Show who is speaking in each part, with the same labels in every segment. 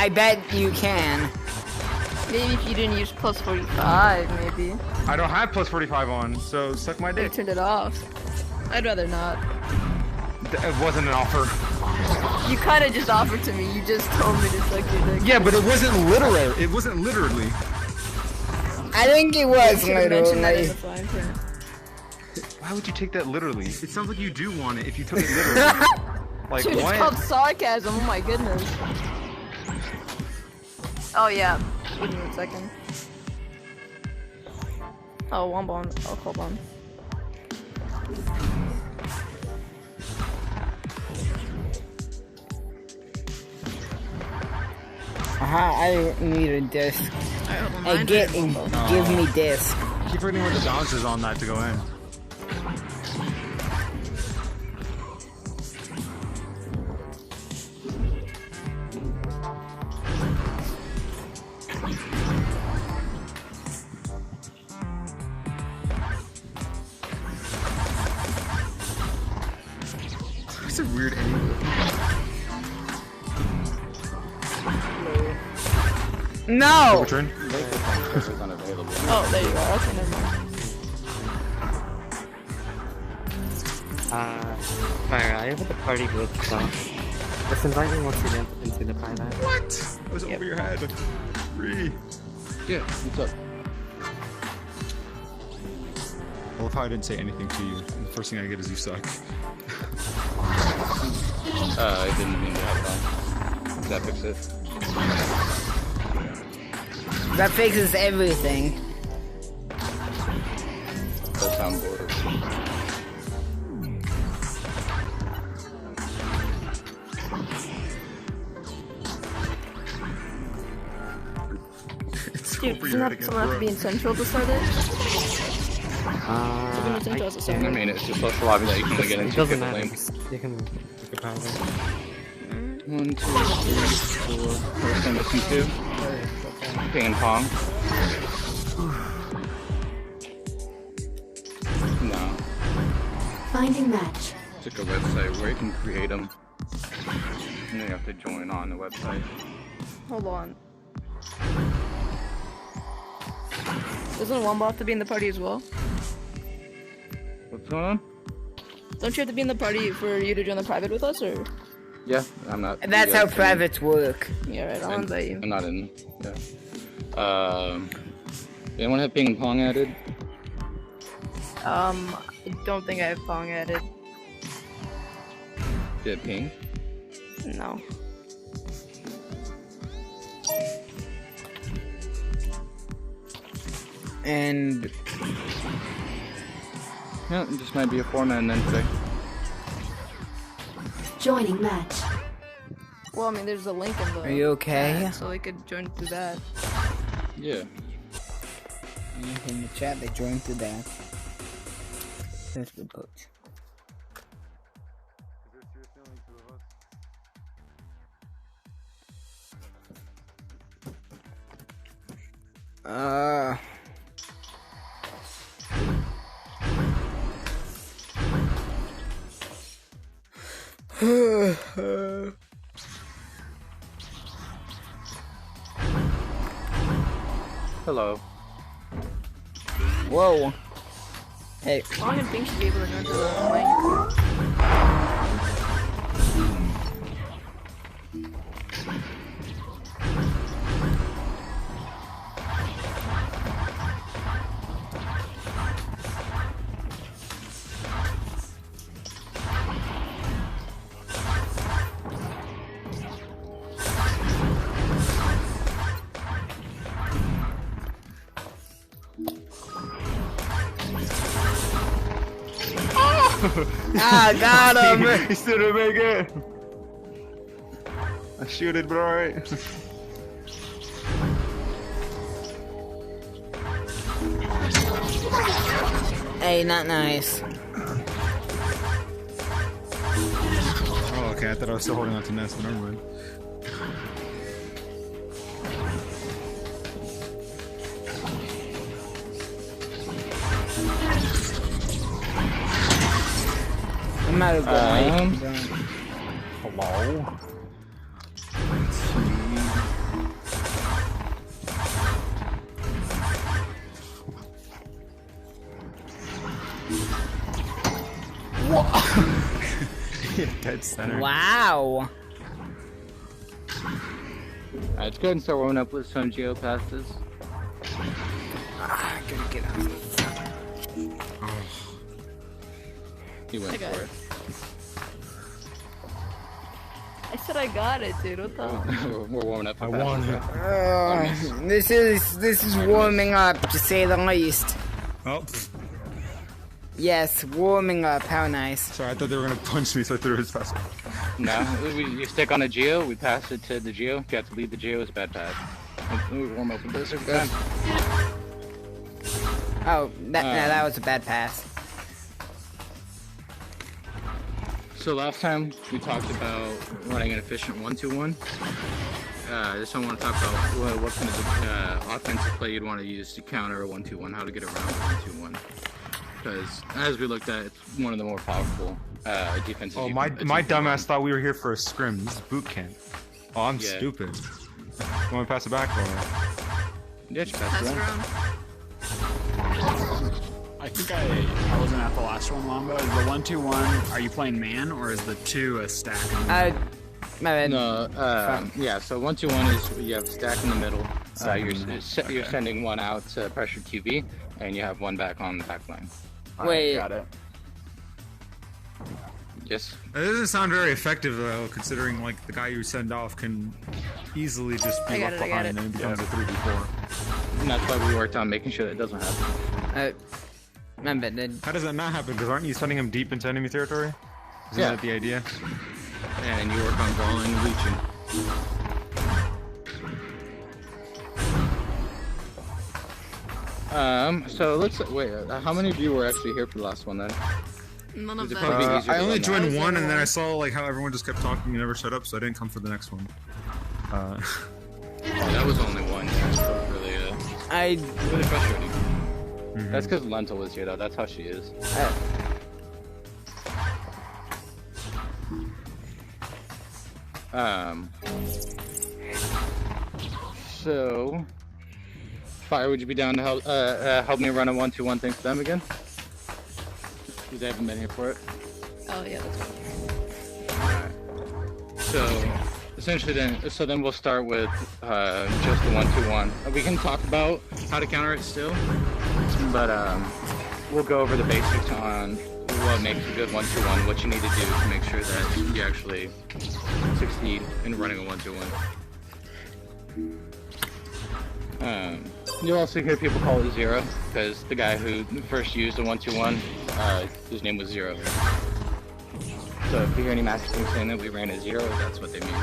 Speaker 1: I bet you can.
Speaker 2: Maybe if you didn't use plus 45, maybe.
Speaker 3: I don't have plus 45 on, so suck my
Speaker 2: You
Speaker 3: dick.
Speaker 2: turned it off. I'd rather not.
Speaker 3: It wasn't an offer.
Speaker 2: You kind of just offered to me. You just told me to suck your dick.
Speaker 3: Yeah, but it wasn't literal. It wasn't literally.
Speaker 1: I think it was
Speaker 2: You mentioned that in
Speaker 1: literally.
Speaker 2: the fine print.
Speaker 3: Why would you take that literally? It sounds like you do want it if you took it literally. Like
Speaker 2: Dude,
Speaker 3: what?
Speaker 2: it's called sarcasm. Oh my goodness. Oh yeah. Give me a second. Oh, one bomb. Oh, hold on.
Speaker 1: I need a disc.
Speaker 2: Alright, hold on.
Speaker 1: Hey, give me disc.
Speaker 3: Keep forgetting what the balance is on that to go in. It's a weird angle.
Speaker 1: No!
Speaker 3: Return.
Speaker 2: Oh, there you are. Okay, never mind.
Speaker 4: Fire, I have the party with stuff. Let's invite me once again into the private.
Speaker 3: What? I was over your head. Free.
Speaker 5: Yeah, what's up?
Speaker 3: I love how I didn't say anything to you. And the first thing I get is you suck.
Speaker 5: I didn't mean to have it on. That fix it.
Speaker 1: That fixes everything.
Speaker 5: That sound bored.
Speaker 2: Dude, doesn't have someone have to be in Central to start it? Someone in Central has to start
Speaker 5: I
Speaker 2: it.
Speaker 5: mean, it's just social lobby that you can only get
Speaker 4: It
Speaker 5: into.
Speaker 4: doesn't
Speaker 5: Get the
Speaker 4: matter.
Speaker 5: link.
Speaker 4: You can pick a private.
Speaker 5: 1, 2, 3, 4. First and listen to. Ping pong. No.
Speaker 6: Finding match.
Speaker 5: It's like a website where you can create them. And then you have to join on the website.
Speaker 2: Hold on. Doesn't Wombo have to be in the party as well?
Speaker 5: What's going on?
Speaker 2: Don't you have to be in the party for you to join the private with us, or?
Speaker 5: Yeah, I'm not.
Speaker 1: That's how privates work.
Speaker 2: Yeah, right, I'll invite you.
Speaker 5: I'm not in. Yeah. Anyone have ping pong added?
Speaker 2: I don't think I have Pong added.
Speaker 5: Did ping?
Speaker 2: No.
Speaker 1: And
Speaker 5: Yeah, it just might be a format and then today.
Speaker 6: Joining match.
Speaker 2: Well, I mean, there's a link in the.
Speaker 1: are you okay?
Speaker 2: chat, so we could join through that.
Speaker 5: Yeah.
Speaker 1: In the chat, they joined through that. That's good coach.
Speaker 5: Hello.
Speaker 1: Whoa. Hey.
Speaker 2: Pong and Pink should be able to join through the link.
Speaker 1: Ah, got him.
Speaker 3: He still didn't make it. I shooted, but alright.
Speaker 1: Hey, not nice.
Speaker 3: Oh, okay. I thought I was still holding on to Nest, but never mind.
Speaker 1: I'm out of the mic.
Speaker 5: Hello. Let's see.
Speaker 3: Dead center.
Speaker 1: Wow.
Speaker 5: Let's go ahead and start warming up with some geo passes.
Speaker 1: I gotta get out.
Speaker 5: He went
Speaker 2: I got
Speaker 5: for
Speaker 2: it. I said I got it, dude. What the?
Speaker 5: it. We're warming up.
Speaker 3: I won.
Speaker 1: This is warming up, to say the least.
Speaker 3: Oh,
Speaker 1: Yes, warming up. How nice.
Speaker 3: sorry. I thought they were gonna punch me, so I threw his pass.
Speaker 5: No, you stick on a geo. We pass it to the geo. If you have to lead the geo, it's a bad pass. We warm up with this every time.
Speaker 1: Oh, that was a bad pass.
Speaker 5: So last time we talked about running an efficient 1-2-1. This time I want to talk about what kind of offensive play you'd want to use to counter a 1-2-1, how to get around a 1-2-1. Because as we looked at, it's one of the more powerful defenses.
Speaker 3: Oh,
Speaker 5: you
Speaker 3: my
Speaker 5: can
Speaker 3: dumbass thought we were here for a scrim. This is boot camp. Oh, I'm
Speaker 5: Yeah.
Speaker 3: stupid. You want to pass it back or?
Speaker 5: Yeah, just pass
Speaker 2: Pass
Speaker 5: it
Speaker 2: it
Speaker 5: around.
Speaker 2: around.
Speaker 7: I think I wasn't at the last one, Lombo. Is the 1-2-1, are you playing man, or is the 2 a stack?
Speaker 1: My bad.
Speaker 5: No, yeah, so 1-2-1 is you have a stack in the middle. You're sending one out to pressure QB, and you have one back on the back line.
Speaker 1: Wait.
Speaker 7: Got it.
Speaker 5: Yes.
Speaker 3: That doesn't sound very effective though, considering like the guy you send off can easily just be
Speaker 2: I got
Speaker 3: left
Speaker 2: it, I got
Speaker 3: behind
Speaker 2: it.
Speaker 3: and it becomes a 3v4.
Speaker 5: And that's why we worked on making sure that doesn't happen.
Speaker 1: My bad, dude.
Speaker 3: How does that not happen? Because aren't you sending him deep into enemy territory? Isn't
Speaker 5: Yeah.
Speaker 3: that the idea?
Speaker 5: And you work on brawling and reaching. So let's wait. How many of you were actually here for the last one then?
Speaker 2: None of
Speaker 5: Is it
Speaker 2: them.
Speaker 5: probably easier
Speaker 3: I
Speaker 5: to
Speaker 3: only
Speaker 5: run
Speaker 3: joined
Speaker 2: that.
Speaker 3: one, and then I saw like how everyone just kept talking and never shut up, so I didn't come for the next one.
Speaker 5: Yeah, that was only one. Yeah, so really, really frustrating. That's because Lentil was here though. That's how she is. So, Fire, would you be down to help me run a 1-2-1 thing for them again? Because they haven't been here for it.
Speaker 2: Oh yeah, that's fine.
Speaker 5: Alright. So, essentially then we'll start with just the 1-2-1. We can talk about how to counter it still, but we'll go over the basics on what makes a good 1-2-1, what you need to do to make sure that you actually succeed in running a 1-2-1. You'll also hear people call it Zero, because the guy who first used the 1-2-1, his name was Zero. So if you hear any messaging saying that we ran a 0, that's what they mean.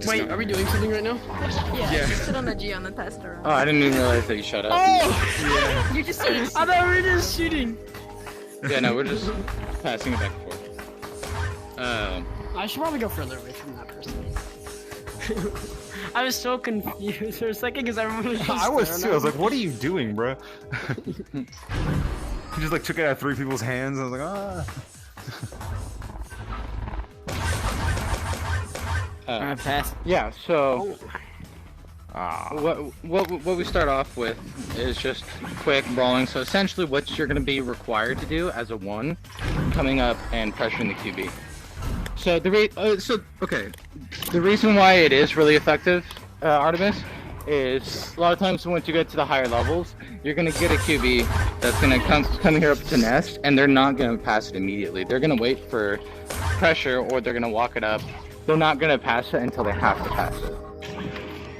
Speaker 7: Wait, are we doing something right now?
Speaker 2: Yeah, just sit on the G on the test around.
Speaker 5: Oh, I didn't even realize that you shut up.
Speaker 7: Oh!
Speaker 2: You're just saying.
Speaker 7: I thought we were just shooting.
Speaker 5: Yeah, no, we're just passing it back and forth.
Speaker 7: I should probably go further away from that person. I was so confused for a second because everyone was just
Speaker 3: I was too.
Speaker 7: staring
Speaker 3: I was
Speaker 7: at
Speaker 3: like, "What are you doing, bro?" He just like took it out of 3 people's hands. I was like, "Ah."
Speaker 1: Pass.
Speaker 5: Yeah, so what we start off with is just quick brawling. So essentially, what you're going to be required to do as a 1, coming up and pressuring the QB. So the reason why it is really effective, Artemis, is a lot of times once you get to the higher levels, you're gonna get a QB that's gonna come here up to nest, and they're not gonna pass it immediately. They're gonna wait for pressure, or they're gonna walk it up. They're not gonna pass it until they have to pass it.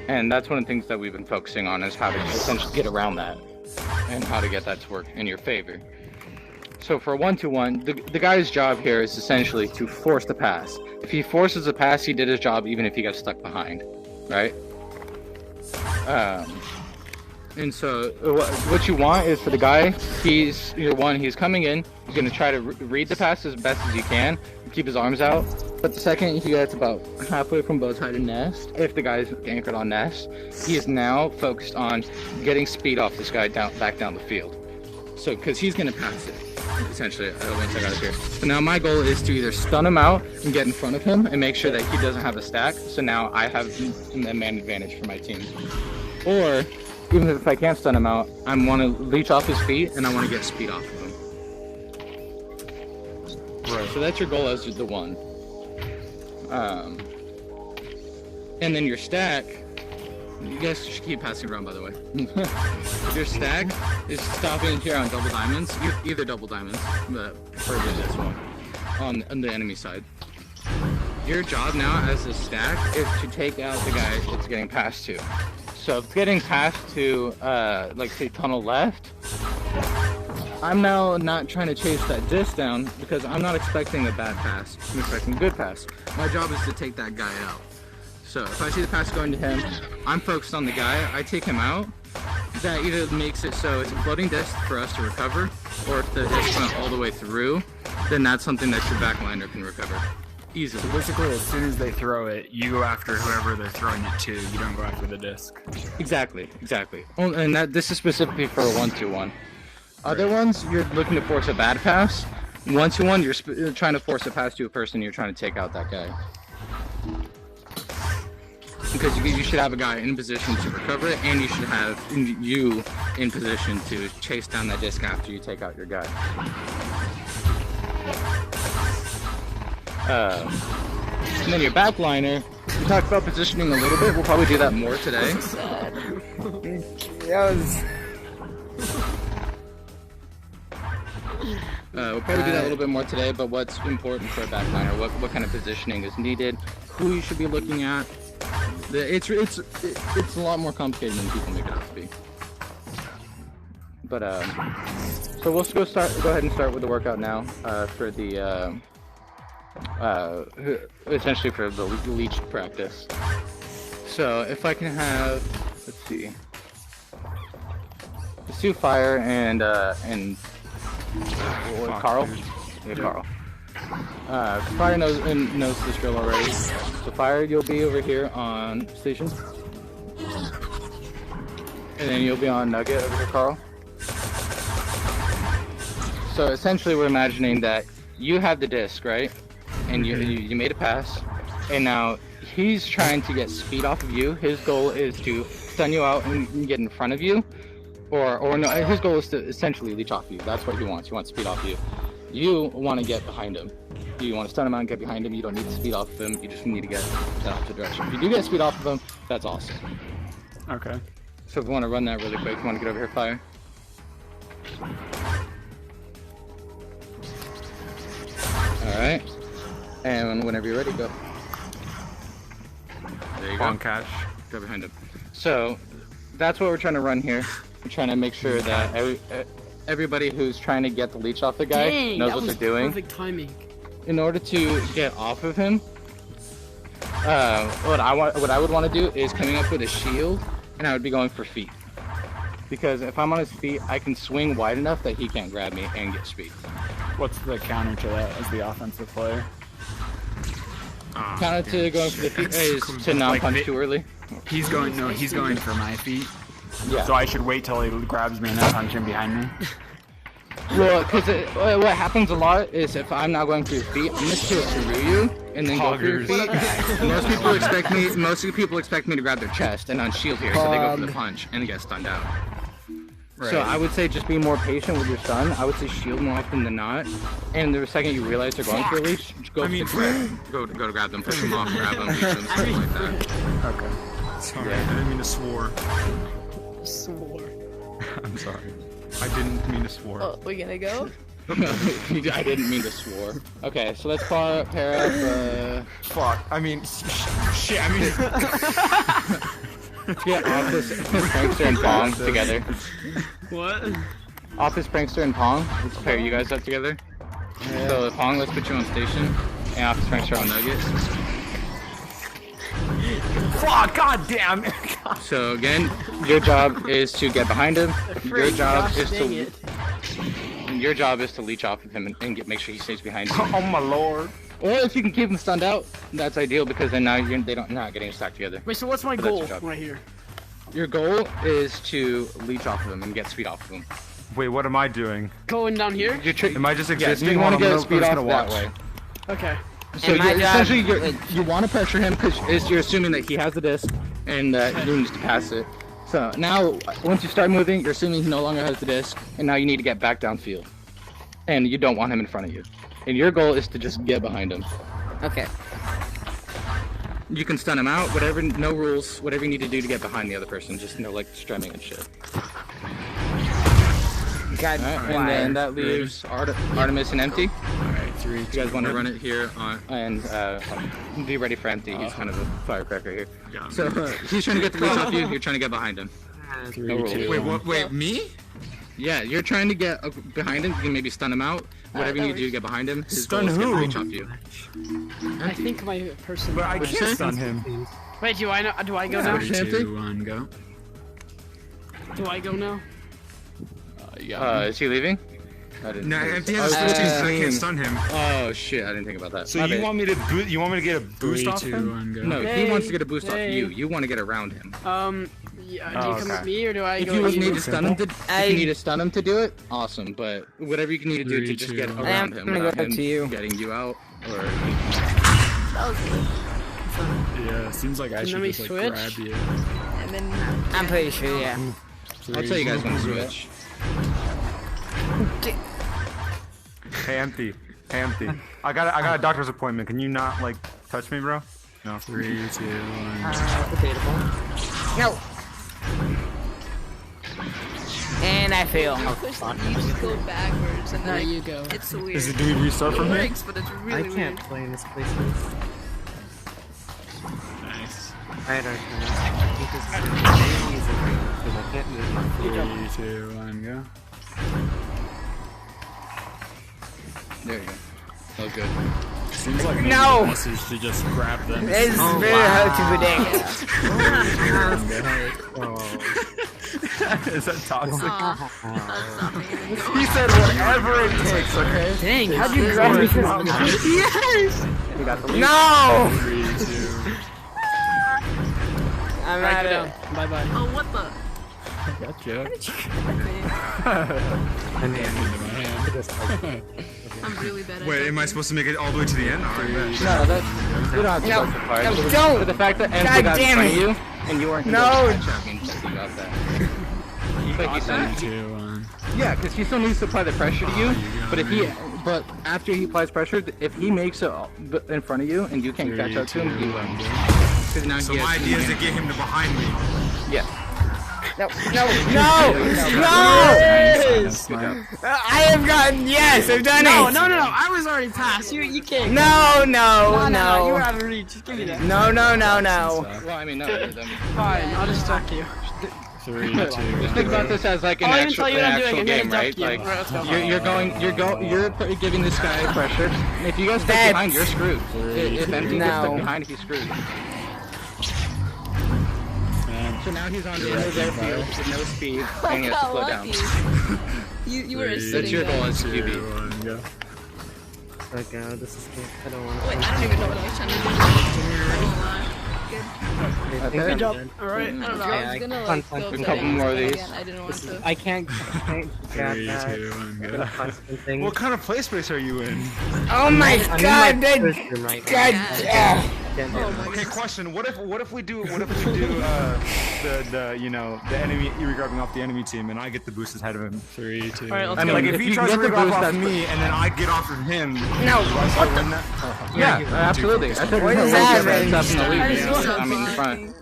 Speaker 5: And that's one of the things that we've been focusing on, is how to essentially get around that, and how to get that to work in your favor. So for a 1-2-1, the guy's job here is essentially to force the pass. If he forces a pass, he did his job even if he got stuck behind, right? And so what you want is for the guy, he's coming in, he's going to try to read the pass as best as he can, keep his arms out. But the second he gets about halfway from bow tie to nest, if the guy's anchored on nest, he is now focused on getting speed off this guy back down the field. So, because he's going to pass it, essentially, once I got it here. So now my goal is to either stun him out and get in front of him and make sure that he doesn't have a stack. So now I have a man advantage for my team. Or even if I can't stun him out, I want to leech off his feet and I want to get speed off of him. Right. So that's your goal as the one. And then your stack. You guys should keep passing around, by the way. Your stack is stopping here on double diamonds, either double diamonds, but preferably this one, on the enemy side. Your job now as a stack is to take out the guy it's getting passed to. So if it's getting passed to, like say tunnel left, I'm now not trying to chase that disc down because I'm not expecting a bad pass. I'm expecting a good pass. My job is to take that guy out. So if I see the pass going to him, I'm focused on the guy, I take him out. That either makes it so it's a floating disc for us to recover, or if the disc went all the way through, then that's something that your backliner can recover easily.
Speaker 8: So basically, as soon as they throw it, you go after whoever they're throwing it to. You don't go after the disc.
Speaker 5: Exactly. And this is specifically for a 1-2-1. Other ones, you're looking to force a bad pass. 1-2-1, you're trying to force a pass to a person, you're trying to take out that guy. Because you should have a guy in position to recover it, and you should have you in position to chase down that disc after you take out your guy. And then your backliner, we talked about positioning a little bit, we'll probably do that more today. We'll probably do that a little bit more today, but what's important for a backliner, what kind of positioning is needed, who you should be looking at. It's a lot more complicated than people make it out to be. But so we'll go ahead and start with the workout now for the essentially for the leech practice. So if I can have, let's see, let's do Fire and Carl. Yeah, Carl. Fire knows this drill already. So Fire, you'll be over here on station. And then you'll be on Nugget over here, Carl. So essentially we're imagining that you have the disc, right? And you made a pass. And now he's trying to get speed off of you. His goal is to stun you out and get in front of you. Or no, his goal is to essentially leech off you. That's what he wants. He wants speed off you. You want to get behind him. You want to stun him out and get behind him. You don't need to speed off of him. You just need to get in opposite direction. If you do get speed off of him, that's awesome.
Speaker 8: Okay.
Speaker 5: So if we want to run that really quick, you want to get over here, Fire. Alright. And whenever you're ready, go. There you go.
Speaker 8: On catch.
Speaker 5: Go behind him. So that's what we're trying to run here. We're trying to make sure that everybody who's trying to get the leech off the guy knows what they're doing.
Speaker 7: Perfect timing.
Speaker 5: In order to get off of him, what I would want to do is coming up with a shield, and I would be going for feet. Because if I'm on his feet, I can swing wide enough that he can't grab me and get speed.
Speaker 8: What's the counter to that as the offensive player?
Speaker 5: Counter to going for the feet is to not punch too early.
Speaker 8: He's going for my feet.
Speaker 5: Yeah.
Speaker 8: So I should wait till he grabs me and then punch him behind me?
Speaker 5: Well, because what happens a lot is if I'm not going for your feet, I'm just going to through you and then go for your feet. Most people expect me to grab their chest and unshield here, so they go for the punch and get stunned out. Right. So I would say just be more patient with your stun. I would say shield more often than not. And the second you realize they're going for a leech, go to grab them, push them off, grab them, leech them, something like that.
Speaker 8: Okay. Sorry, I didn't mean to swore. I'm sorry. I didn't mean to swore.
Speaker 2: Oh, we gonna go?
Speaker 5: I didn't mean to swore. Okay, so let's pair up,
Speaker 8: Fuck, I mean, shit, I mean...
Speaker 5: yeah, Office Prankster and Pong together.
Speaker 7: What?
Speaker 5: Office Prankster and Pong, let's pair you guys up together. Yeah. So Pong, let's put you on station, and Office Prankster on Nugget.
Speaker 8: Fuck, goddamn!
Speaker 5: So again, your job is to get behind him. Your job is to leech off of him and make sure he stays behind you.
Speaker 8: Oh my lord!
Speaker 5: Or if you can keep him stunned out, that's ideal because then now they're not getting stuck together.
Speaker 7: Wait, so what's my goal right here?
Speaker 5: Your goal is to leech off of him and get speed off of him.
Speaker 8: Wait, what am I doing?
Speaker 7: Going down here?
Speaker 8: Am I just existing?
Speaker 5: You want to get speed off that way.
Speaker 7: Okay.
Speaker 5: So essentially, you want to pressure him because you're assuming that he has the disc and that he needs to pass it. So now, once you start moving, you're assuming he no longer has the disc, and now you need to get back downfield. And you don't want him in front of you. And your goal is to just get behind him.
Speaker 1: Okay.
Speaker 5: You can stun him out, whatever, no rules, whatever you need to do to get behind the other person, just no like strumming and shit.
Speaker 1: God,
Speaker 5: Alright, and then that leaves Artemis and Empty.
Speaker 8: Alright, 3,
Speaker 5: You guys want to run it here and be ready for Empty. He's kind of a firecracker here.
Speaker 8: Yeah.
Speaker 5: So he's trying to get the reach off you. You're trying to get behind him.
Speaker 8: 3,
Speaker 5: No
Speaker 8: 2,
Speaker 3: Wait,
Speaker 8: 1.
Speaker 3: what? Wait, me?
Speaker 5: Yeah, you're trying to get behind him. You can maybe stun him out. Whatever you need to do to get behind him. His
Speaker 3: Stun
Speaker 5: goal is to get the
Speaker 3: who?
Speaker 5: reach off you.
Speaker 7: I think my person.
Speaker 3: But I can't stun him.
Speaker 7: Wait, do I know? Do I go now?
Speaker 8: 3, 2, 1, go.
Speaker 7: Do I go now?
Speaker 5: Is he leaving? I didn't.
Speaker 3: No,
Speaker 5: think
Speaker 3: Empty
Speaker 5: so.
Speaker 3: has a
Speaker 5: Oh,
Speaker 3: switch, so I
Speaker 5: yeah.
Speaker 3: can't stun him.
Speaker 5: Oh shit! I didn't think about that.
Speaker 3: So
Speaker 5: My
Speaker 3: you
Speaker 5: bad.
Speaker 3: want me to boot? You want me to get a boost
Speaker 8: 3,
Speaker 3: off
Speaker 8: 2,
Speaker 3: him?
Speaker 8: 1, go.
Speaker 5: No, he
Speaker 7: Hey,
Speaker 5: wants to get a boost off
Speaker 7: hey.
Speaker 5: you. You want to get around him.
Speaker 7: Yeah, do
Speaker 3: Oh,
Speaker 7: you come
Speaker 3: okay.
Speaker 7: with me or do I
Speaker 5: If
Speaker 7: go
Speaker 5: you
Speaker 7: with
Speaker 5: need
Speaker 7: you?
Speaker 5: to stun him to, if you need to stun him to do it, awesome. But whatever you can need to do to
Speaker 8: 3,
Speaker 5: just
Speaker 8: 2,
Speaker 5: get
Speaker 8: 1.
Speaker 5: around him
Speaker 1: I'm gonna
Speaker 5: without
Speaker 1: go
Speaker 5: him
Speaker 1: to you.
Speaker 5: getting you out, or
Speaker 2: That was good.
Speaker 8: Yeah, seems like I
Speaker 7: And
Speaker 8: should
Speaker 7: then we
Speaker 8: just like
Speaker 7: switch?
Speaker 8: grab you.
Speaker 2: And then
Speaker 1: I'm pretty sure, yeah.
Speaker 5: I'll tell you guys when to switch.
Speaker 3: Hey, Empty. Hey, Empty. I got a doctor's appointment. Can you not like touch me, bro? No.
Speaker 8: 3, 2, 1.
Speaker 4: Debatable.
Speaker 1: No. And I fail.
Speaker 2: you push the, you just go backwards and
Speaker 7: There
Speaker 2: then
Speaker 7: you go.
Speaker 2: it's weird.
Speaker 3: Is it? Do we restart from
Speaker 2: It
Speaker 3: here?
Speaker 2: works, but it's
Speaker 4: I
Speaker 2: really
Speaker 4: can't
Speaker 2: weird.
Speaker 4: play in this place.
Speaker 8: Nice.
Speaker 4: I don't know. Because I can't move my
Speaker 8: 3, 2, 1, go.
Speaker 5: There you go. Oh, good.
Speaker 8: Seems like maybe
Speaker 1: No!
Speaker 8: the message to just grab them.
Speaker 1: It's very hard to predict.
Speaker 3: Is that toxic?
Speaker 2: That's not me.
Speaker 3: He said whatever it takes. Okay.
Speaker 7: Dang, how'd you grab me?
Speaker 1: Yes!
Speaker 5: We got the lead.
Speaker 1: No!
Speaker 8: 3, 2.
Speaker 1: I'm
Speaker 7: Alright,
Speaker 1: out
Speaker 7: go
Speaker 1: of
Speaker 7: down. Bye bye.
Speaker 2: Oh, what the?
Speaker 8: Gotcha.
Speaker 4: I mean,
Speaker 2: I'm really bad at
Speaker 3: Wait,
Speaker 2: that
Speaker 3: am I
Speaker 2: game.
Speaker 3: supposed to make it all the way to the end? Alright, bet.
Speaker 5: No, that's we don't have to
Speaker 1: No,
Speaker 5: go so far.
Speaker 1: no,
Speaker 5: But
Speaker 1: don't!
Speaker 5: the fact that
Speaker 1: God
Speaker 5: Empty got in
Speaker 1: damn
Speaker 5: front of
Speaker 1: it.
Speaker 5: you and you weren't
Speaker 1: No.
Speaker 5: champions, you got that. But he still,
Speaker 8: 3, 2, 1.
Speaker 5: yeah, because he still needs to apply the pressure to you. But if he, but after he applies pressure, if he makes it in front of you and you can't
Speaker 8: 3,
Speaker 5: catch up to
Speaker 8: 2,
Speaker 5: him, he
Speaker 8: 1,
Speaker 5: wins.
Speaker 8: go.
Speaker 5: Because now
Speaker 3: So
Speaker 5: he
Speaker 3: my
Speaker 5: has
Speaker 3: idea is to get him to behind me.
Speaker 5: Yeah.
Speaker 1: No, no, no! No!
Speaker 8: Nice, nice.
Speaker 1: I have gotten, yes, I've done
Speaker 7: No,
Speaker 1: it!
Speaker 7: no, no, no. I was already past. You can't.
Speaker 1: No, no,
Speaker 7: No, you were
Speaker 1: no.
Speaker 7: out of reach. Just give me that.
Speaker 1: No, no, no, no.
Speaker 5: Well, I mean, no, I mean,
Speaker 7: Fine, I'll just duck you.
Speaker 8: 3, 2,
Speaker 5: just
Speaker 8: 1.
Speaker 5: think about this as like an
Speaker 7: I'll even
Speaker 5: actual,
Speaker 7: tell you what I'm
Speaker 5: actual
Speaker 7: doing. I'm
Speaker 5: game,
Speaker 7: gonna
Speaker 5: right?
Speaker 7: duck you.
Speaker 5: Like
Speaker 7: Right, let's go.
Speaker 5: you're giving this guy pressure. And if you guys stay
Speaker 1: That's-
Speaker 5: behind, you're screwed. If Empty gets
Speaker 1: No.
Speaker 5: stuck behind, he's screwed. So now he's on the end of their field with no speed, and he has to
Speaker 2: How
Speaker 5: slow down.
Speaker 2: lucky. You were
Speaker 8: 3,
Speaker 2: sitting
Speaker 5: That's your
Speaker 2: there.
Speaker 5: goal as
Speaker 8: 2,
Speaker 5: QB.
Speaker 8: 1, go.
Speaker 4: like, this is good. I don't want to.
Speaker 2: Wait, I don't even know what I was trying to do. I won't lie. Good.
Speaker 5: Okay.
Speaker 7: Good job. Alright.
Speaker 2: I don't know.
Speaker 4: Yeah,
Speaker 2: I was gonna
Speaker 4: fun,
Speaker 2: like
Speaker 4: fun,
Speaker 2: go
Speaker 4: fun.
Speaker 2: to
Speaker 5: A couple more of
Speaker 2: again.
Speaker 5: these.
Speaker 2: I didn't want to.
Speaker 4: I can't grab
Speaker 8: 3,
Speaker 4: that.
Speaker 8: 2, 1,
Speaker 4: Gonna
Speaker 8: go.
Speaker 4: constant thing.
Speaker 3: What kind of play space are you in?
Speaker 1: Oh my
Speaker 4: I'm in my
Speaker 1: god, that,
Speaker 4: first room right now.
Speaker 1: god,
Speaker 4: Can't do
Speaker 2: Oh
Speaker 4: it.
Speaker 2: my
Speaker 3: Okay,
Speaker 2: god.
Speaker 3: question. What if we do the you know the enemy regrabbing off the enemy team and I get the boost ahead of him?
Speaker 8: 3, 2,
Speaker 7: Alright, let's
Speaker 5: I
Speaker 7: go.
Speaker 5: mean,
Speaker 3: Like if
Speaker 5: if
Speaker 3: he
Speaker 5: you
Speaker 3: tries to
Speaker 5: get the
Speaker 3: rig off
Speaker 5: boost,
Speaker 3: off
Speaker 5: that's
Speaker 3: me and then I get off of him,
Speaker 1: no,
Speaker 3: what the?
Speaker 5: Yeah, absolutely. I think
Speaker 1: What
Speaker 5: we're
Speaker 1: is
Speaker 5: gonna
Speaker 1: happening?
Speaker 5: get in the lead.
Speaker 2: That is
Speaker 5: you know?
Speaker 2: so
Speaker 5: I mean, in
Speaker 2: funny.
Speaker 5: front.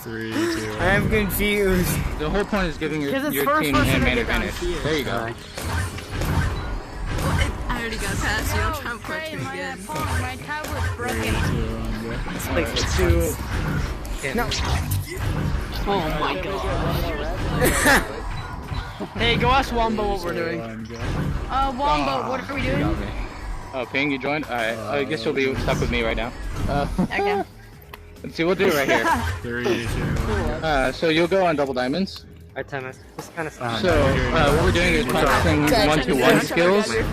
Speaker 8: 3, 2, 1.
Speaker 1: I'm confused.
Speaker 5: The whole point is giving your,
Speaker 7: Because it's
Speaker 5: your
Speaker 7: first
Speaker 5: team
Speaker 7: person to
Speaker 5: man
Speaker 7: get down
Speaker 5: advantage.
Speaker 7: here.
Speaker 5: There you go.
Speaker 4: Alright.
Speaker 2: Well, I already got past you. I'm trying to punch me again.
Speaker 9: My tablet's
Speaker 8: 3, 2,
Speaker 9: broken.
Speaker 8: 1, go.
Speaker 4: This place is
Speaker 1: To,
Speaker 4: can't
Speaker 1: no.
Speaker 7: Oh my god. Hey, go ask Wombo what we're doing.
Speaker 8: 1, go.
Speaker 9: Wombo, what are we doing?
Speaker 5: Oh, Ping, you joined? Alright, I guess you'll be stuck with me right now.
Speaker 9: Okay.
Speaker 5: Let's see, we'll do it right here.
Speaker 8: 3, 2, 1,
Speaker 5: So you'll go on double diamonds.
Speaker 4: Alright, time is just kind of sound.
Speaker 5: So what we're doing is practicing one-to-one skills. So we're
Speaker 1: I'm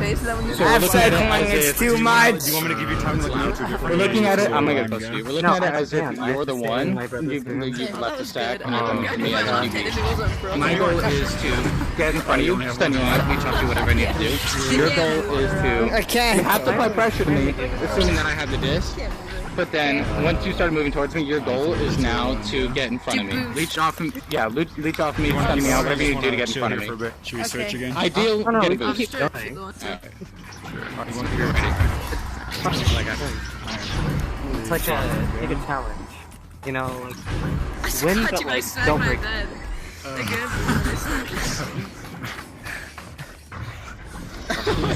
Speaker 5: looking at it
Speaker 1: cycling,
Speaker 5: as
Speaker 1: it's
Speaker 5: if
Speaker 1: too much.
Speaker 3: Do you want me to give you time to look into it?
Speaker 5: we're looking at it. I'm gonna get close to you. We're looking
Speaker 4: No,
Speaker 5: at it
Speaker 4: I
Speaker 5: as if
Speaker 4: can't. I
Speaker 5: you're
Speaker 4: have
Speaker 5: the
Speaker 4: to stay in my
Speaker 5: one.
Speaker 4: brother's room.
Speaker 5: You've left the stack, and
Speaker 2: Oh,
Speaker 5: you're
Speaker 2: I'm
Speaker 5: coming to me
Speaker 2: gonna
Speaker 5: as
Speaker 2: rotate
Speaker 5: QB.
Speaker 2: if it wasn't broken.
Speaker 5: My goal is to get in front of you, stun you out, reach out to whatever I need to do. Your goal is to
Speaker 1: I
Speaker 5: you
Speaker 1: can't.
Speaker 5: have to apply pressure to me, assuming that I have the disc. but then once you start moving towards me, your goal is now to get in front of me. Leech off him. Yeah, leech off me, stun me out, whatever you do to get in front of me.
Speaker 3: Should we switch again?
Speaker 5: Ideal,
Speaker 4: no,
Speaker 5: get a
Speaker 4: we
Speaker 5: boost.
Speaker 4: keep going. It's like a challenge. You know, like, win, but like, don't break.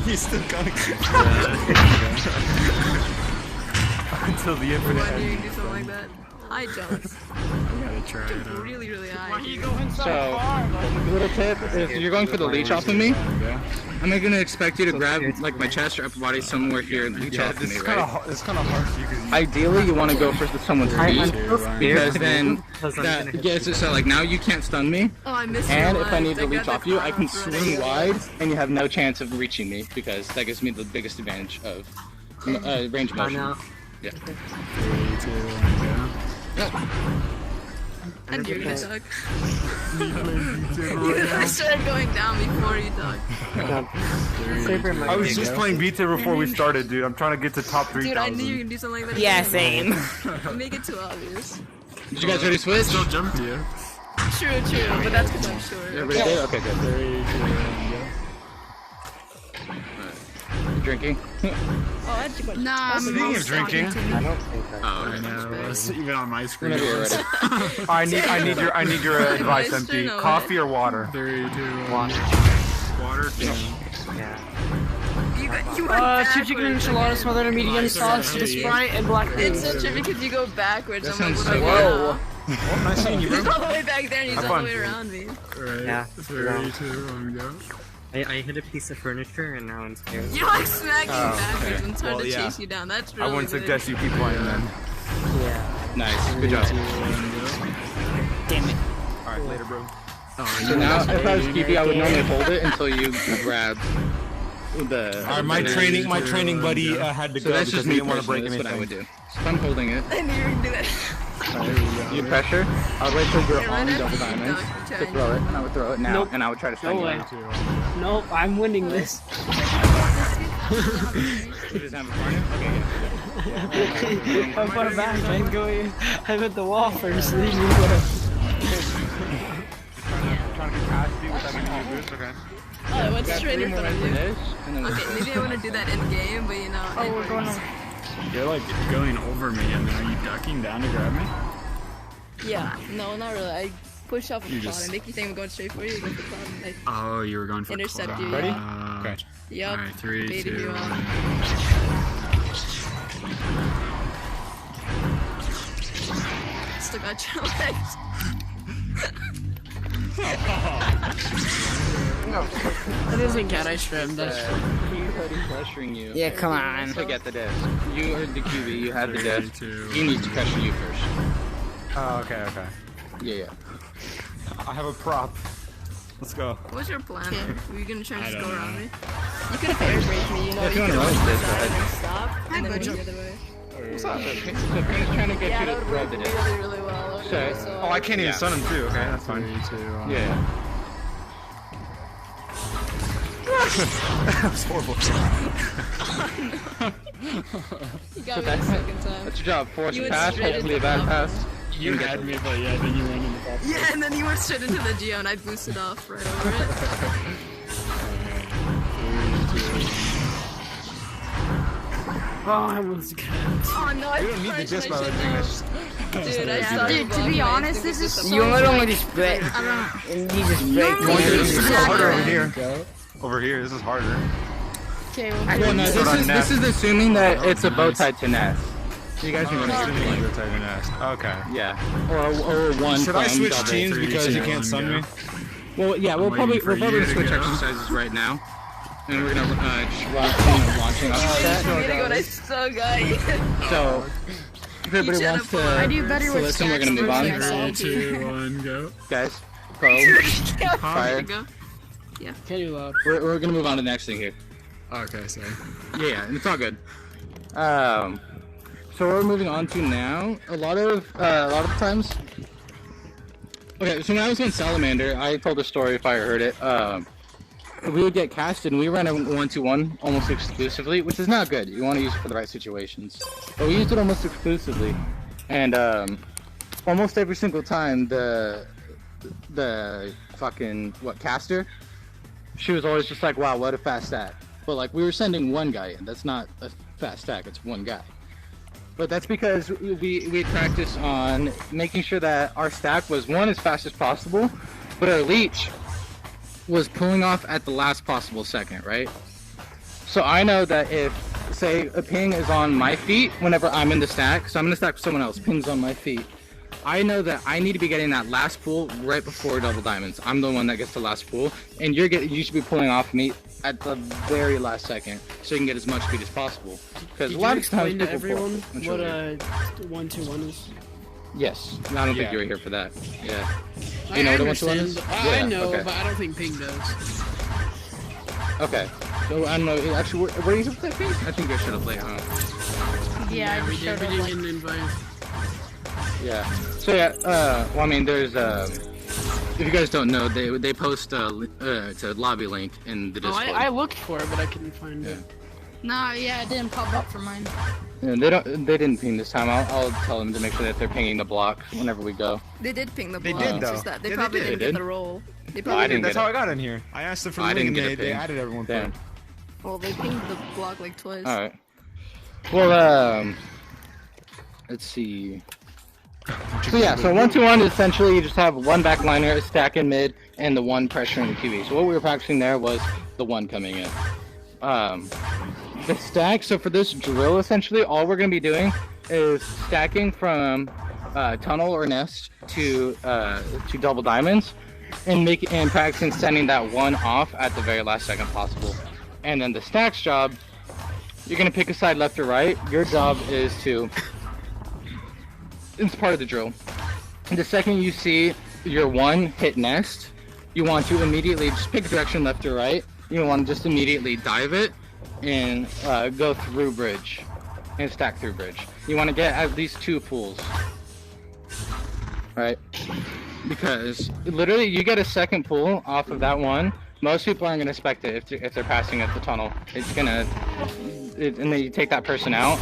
Speaker 3: He's still going. Until the infinite
Speaker 2: Why do you
Speaker 3: end.
Speaker 2: do something like that? High jumps.
Speaker 8: Gotta try it out.
Speaker 2: Really, really high.
Speaker 7: Why are you going so
Speaker 5: So,
Speaker 7: far?
Speaker 5: little tip, if you're going for the leech off of me, I'm gonna expect you to grab like my chest or upper body somewhere here and leech off of me, right?
Speaker 3: It's kind of hard for you because
Speaker 5: Ideally, you want to go for someone's
Speaker 4: I'm
Speaker 5: feet,
Speaker 4: still scared
Speaker 5: because then
Speaker 4: because I'm
Speaker 5: that
Speaker 4: gonna hit
Speaker 5: gets it so like now you can't stun me,
Speaker 2: Oh, I missed
Speaker 5: and
Speaker 2: you
Speaker 5: if I need to
Speaker 2: once.
Speaker 5: leech
Speaker 2: got
Speaker 5: off
Speaker 2: the
Speaker 5: you, I can
Speaker 2: cross
Speaker 5: swing
Speaker 2: running.
Speaker 5: wide, and you have no chance of reaching me because that gives me the biggest advantage of range of
Speaker 4: I
Speaker 5: motion.
Speaker 4: know.
Speaker 5: Yeah.
Speaker 8: 3, 2, 1,
Speaker 2: I knew you, Doug. I started going down before you, Doug.
Speaker 3: I was just playing Vita before we started, dude. I'm trying to get to top 3,000.
Speaker 2: Dude, I knew you could do something like that.
Speaker 7: Yeah, same.
Speaker 2: Make it too obvious.
Speaker 5: Did you guys already switch?
Speaker 8: Still jump to you.
Speaker 2: True, but that's because I'm short.
Speaker 5: Everybody did? Okay, good.
Speaker 8: 3, 2, 1,
Speaker 5: You drinking?
Speaker 2: Nah, I'm
Speaker 3: Speaking of drinking,
Speaker 4: I don't think that.
Speaker 8: go. Oh, I know. It's even on my screen.
Speaker 5: Whenever you're ready.
Speaker 3: I need your advice,
Speaker 2: Moisture,
Speaker 3: MP.
Speaker 2: no
Speaker 3: Coffee or water?
Speaker 8: 3, 2, 1.
Speaker 4: Water.
Speaker 8: Water?
Speaker 4: Yeah.
Speaker 2: You went
Speaker 7: Two chicken
Speaker 2: backwards.
Speaker 7: enchiladas smothered in medium sauce, with Sprite, and black
Speaker 2: It's
Speaker 7: beans.
Speaker 2: so true because you go backwards.
Speaker 5: That
Speaker 2: I'm like,
Speaker 5: sounds
Speaker 2: what do I
Speaker 5: so
Speaker 2: do now?
Speaker 3: Oh, nice seeing you,
Speaker 2: He's
Speaker 3: bro.
Speaker 2: all the way back there and he's
Speaker 3: Have
Speaker 2: all
Speaker 3: fun.
Speaker 2: the way around me.
Speaker 8: Right.
Speaker 4: Yeah.
Speaker 8: 3, 2, 1, go.
Speaker 4: I hit a piece of furniture and now I'm scared.
Speaker 2: You like smacking backwards
Speaker 3: okay.
Speaker 2: and it's hard
Speaker 3: Well,
Speaker 2: to
Speaker 3: yeah.
Speaker 2: chase you down. That's really
Speaker 3: I wouldn't
Speaker 2: good.
Speaker 3: suggest you keep playing then.
Speaker 4: Yeah.
Speaker 5: Nice. Good job.
Speaker 7: Damn it.
Speaker 3: Alright, later, bro.
Speaker 5: So now, if I was QB, I would normally hold it until you grab the.
Speaker 3: Alright, my training buddy had to
Speaker 5: So
Speaker 3: go
Speaker 5: that's
Speaker 3: because
Speaker 5: just
Speaker 3: he
Speaker 5: me
Speaker 3: didn't want to break
Speaker 5: personally. That's what I would
Speaker 3: anything.
Speaker 5: do. So if I'm holding it.
Speaker 2: I knew you were gonna do that.
Speaker 5: You pressure. I would wait till you're
Speaker 2: You're
Speaker 5: on
Speaker 2: right
Speaker 5: double
Speaker 2: at me,
Speaker 5: diamonds
Speaker 2: Doug.
Speaker 5: to
Speaker 2: You're
Speaker 5: throw it, and I would throw it now,
Speaker 7: Nope.
Speaker 5: and I would try to stun
Speaker 7: No
Speaker 5: you
Speaker 7: way.
Speaker 5: out.
Speaker 7: Nope, I'm winning this.
Speaker 5: You just have a partner? Okay, yeah.
Speaker 7: I'm going back. I'm going. I'm at the wall first. Then you go.
Speaker 3: Trying to get past you without giving you a boost? Okay.
Speaker 2: Oh, I went straight in front of you.
Speaker 5: This, and then
Speaker 2: Okay, maybe I want to do that in game, but you know.
Speaker 9: Oh, we're going over.
Speaker 8: You're like going over me, and then are you ducking down to grab me?
Speaker 2: Yeah, no, not really. I push off
Speaker 8: You
Speaker 2: a cloud
Speaker 8: just-
Speaker 2: and make you think I'm going straight for you. Go for the cloud and I
Speaker 8: Oh, you were going for
Speaker 2: intercept
Speaker 8: cloud.
Speaker 2: you.
Speaker 3: Ready?
Speaker 2: Yeah.
Speaker 3: Okay.
Speaker 2: Yup.
Speaker 8: Alright, 3,
Speaker 2: Baited
Speaker 8: 2,
Speaker 2: you
Speaker 8: 1.
Speaker 2: out. Still got your legs.
Speaker 7: That doesn't count. I shrimmed.
Speaker 5: he's already pressuring you.
Speaker 7: Yeah, come on.
Speaker 5: To get the disc. You are the QB, you had the
Speaker 8: 3,
Speaker 5: disc.
Speaker 8: 2,
Speaker 5: He needs to pressure you first.
Speaker 3: Oh, okay.
Speaker 5: Yeah.
Speaker 3: I have a prop. Let's go.
Speaker 2: What's your plan? Were you gonna try and just go
Speaker 8: don't
Speaker 2: around
Speaker 8: know.
Speaker 2: me? You could have air brake me, you know.
Speaker 5: If you
Speaker 2: you
Speaker 5: wanna
Speaker 2: could
Speaker 5: run this,
Speaker 2: side
Speaker 5: go ahead.
Speaker 2: and stop, and then go the other way.
Speaker 5: What's up? So Payne's trying to get
Speaker 2: Yeah,
Speaker 5: you
Speaker 2: that
Speaker 5: to
Speaker 2: would
Speaker 5: throw
Speaker 2: work
Speaker 5: the
Speaker 2: really,
Speaker 5: disc.
Speaker 2: really well.
Speaker 5: Okay.
Speaker 2: So
Speaker 3: Oh, I can't even
Speaker 5: Yeah.
Speaker 3: stun him too. Okay, that's
Speaker 8: 3,
Speaker 3: fine.
Speaker 8: 2, 1.
Speaker 5: Yeah.
Speaker 3: That was horrible.
Speaker 2: You got me the second time.
Speaker 5: That's your job. Force
Speaker 2: You
Speaker 5: a
Speaker 2: went
Speaker 5: pass,
Speaker 2: straight
Speaker 5: hopefully a
Speaker 2: into
Speaker 5: bad
Speaker 2: the
Speaker 5: pass.
Speaker 8: You had me, but yeah, then you ran in the box.
Speaker 2: Yeah, and then you went straight into the Geo and I boosted off right over it.
Speaker 7: Oh, I almost got it.
Speaker 2: Oh no, I
Speaker 3: We don't need the
Speaker 2: crushed
Speaker 3: disc
Speaker 2: my
Speaker 3: by the
Speaker 2: shit
Speaker 3: thing.
Speaker 2: now.
Speaker 3: That's
Speaker 2: Dude, I started
Speaker 9: Dude, to be honest, this is so
Speaker 7: You
Speaker 9: like,
Speaker 7: only split. And you just break
Speaker 3: This is harder over
Speaker 9: Yeah.
Speaker 3: here. Over here, this is harder.
Speaker 9: Okay, well,
Speaker 5: Well, no,
Speaker 3: Start on
Speaker 5: this is assuming that it's a bow tied to nest. So you guys can run it.
Speaker 3: Okay.
Speaker 5: Yeah. Or one.
Speaker 3: Should I
Speaker 5: from
Speaker 3: switch
Speaker 5: double.
Speaker 3: teams
Speaker 8: 3,
Speaker 3: because
Speaker 8: 2,
Speaker 3: you can't
Speaker 8: 1,
Speaker 3: stun
Speaker 8: go.
Speaker 3: me?
Speaker 5: Well, yeah, we'll
Speaker 8: I'm
Speaker 5: probably
Speaker 8: waiting for you to
Speaker 5: switch
Speaker 8: go.
Speaker 5: exercises right now, and we're gonna launching off
Speaker 2: Oh,
Speaker 5: that.
Speaker 2: you need to go, I so got you.
Speaker 5: So if everybody
Speaker 2: Each
Speaker 5: wants
Speaker 2: other
Speaker 9: I
Speaker 5: to
Speaker 9: do better
Speaker 5: so
Speaker 9: with
Speaker 5: listen, we're
Speaker 9: stacks
Speaker 5: gonna move on.
Speaker 9: versus
Speaker 8: 3, 2, 1, go.
Speaker 5: Guys, pro, fire.
Speaker 2: Go.
Speaker 7: Can you load?
Speaker 5: We're gonna move on to the next thing here.
Speaker 8: Okay, sorry.
Speaker 5: Yeah, it's all good. So what we're moving on to now, a lot of times. Okay, so when I was on Salamander, I told a story if I heard it. we would get casted, and we ran a 1-2-1 almost exclusively, which is not good. You want to use it for the right situations. But we used it almost exclusively, and almost every single time the fucking caster, she was always just like, wow, what a fast stack. But like we were sending one guy in. That's not a fast stack. It's one guy. But that's because we practiced on making sure that our stack was one as fast as possible, but our leech was pulling off at the last possible second, right? So I know that if, say, a ping is on my feet whenever I'm in the stack, so I'm in the stack with someone else, ping's on my feet, I know that I need to be getting that last pull right before double diamonds. I'm the one that gets the last pull, and you should be pulling off me at the very last second, so you can get as much speed as possible. Because a lot of times
Speaker 7: to
Speaker 5: people
Speaker 7: everyone
Speaker 5: pull.
Speaker 7: what a 1-2-1 is?
Speaker 5: Yes, I don't think you were here for that. Yeah.
Speaker 7: I
Speaker 5: You know what a 1-2-1
Speaker 7: understand.
Speaker 5: is?
Speaker 7: I
Speaker 5: Yeah,
Speaker 7: know,
Speaker 5: okay.
Speaker 7: but I don't think Ping does.
Speaker 5: Okay. So I don't know. Actually, where are you supposed to play? I think I should have played, huh?
Speaker 9: Yeah, I
Speaker 7: we
Speaker 9: just
Speaker 7: did.
Speaker 9: showed
Speaker 7: We
Speaker 9: up
Speaker 7: didn't
Speaker 9: like.
Speaker 7: get an invite.
Speaker 5: Yeah. So yeah. Well, I mean, there's if you guys don't know, they post it's a lobby link in the
Speaker 7: Oh,
Speaker 5: Discord.
Speaker 7: I looked for it, but I couldn't find it.
Speaker 9: Nah, yeah, it didn't pop up for mine.
Speaker 5: Yeah, they didn't ping this time. I'll tell them to make sure that they're pinging the block whenever we go.
Speaker 9: They did ping the
Speaker 3: They
Speaker 9: block.
Speaker 3: did,
Speaker 9: it's
Speaker 3: though.
Speaker 9: just that they
Speaker 3: Yeah, they
Speaker 9: probably
Speaker 3: did.
Speaker 9: didn't
Speaker 5: They
Speaker 9: get
Speaker 5: did?
Speaker 9: the role. They
Speaker 5: I
Speaker 9: probably
Speaker 5: didn't
Speaker 3: That's
Speaker 5: get
Speaker 3: how
Speaker 5: it.
Speaker 3: I got in here. I asked them for the
Speaker 5: I
Speaker 3: link
Speaker 5: didn't
Speaker 3: and
Speaker 5: get
Speaker 3: they,
Speaker 5: a
Speaker 3: they
Speaker 5: ping.
Speaker 3: added everyone.
Speaker 5: Damn.
Speaker 3: For it.
Speaker 9: Well, they pinged the block like twice.
Speaker 5: All right. Well, let's see. So yeah, so 1-2-1 is essentially you just have one backliner, a stack in mid, and the one pressure in the QB. So what we were practicing there was the one coming in. The stack, so for this drill, essentially, all we're going to be doing is stacking from tunnel or nest to double diamonds, and practicing sending that one off at the very last second possible. And then the stacks job, you're going to pick a side left or right. Your job is to, it's part of the drill. The second you see your one hit nest, you want to immediately just pick a direction left or right. You want to just immediately dive it and go through bridge and stack through bridge. You want to get at least 2 pulls, right? Because literally you get a second pull off of that one. Most people aren't going to expect it if they're passing at the tunnel. It's gonna, and then you take that person out.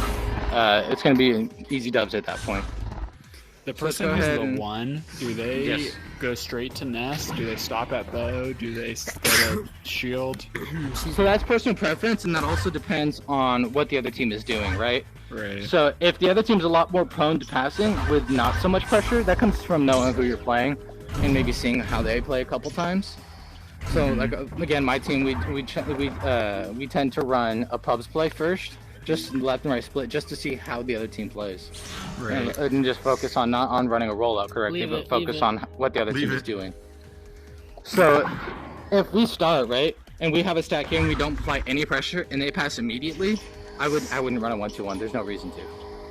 Speaker 5: It's gonna be easy dubs at that point.
Speaker 8: The
Speaker 5: So let's
Speaker 8: person
Speaker 5: go
Speaker 8: who's
Speaker 5: ahead
Speaker 8: the
Speaker 5: and-
Speaker 8: one, do they
Speaker 5: Yes.
Speaker 8: go straight to nest? Do they stop at bow? Do they go to shield?
Speaker 5: So that's personal preference, and that also depends on what the other team is doing, right?
Speaker 8: Right.
Speaker 5: So if the other team's a lot more prone to passing with not so much pressure, that comes from knowing who you're playing and maybe seeing how they play a couple times. So like again, my team we tend to run a pubs play first, just left and right split, just to see how the other team plays,
Speaker 8: Right.
Speaker 5: and just focus on not on running a rollout correctly,
Speaker 7: Leave
Speaker 5: but
Speaker 7: it,
Speaker 5: focus
Speaker 7: leave it.
Speaker 5: on what the other
Speaker 3: Leave
Speaker 5: team is
Speaker 3: it.
Speaker 5: doing. So if we start right and we have a stack here and we don't apply any pressure and they pass immediately, I wouldn't run a 1-2-1. There's no reason to.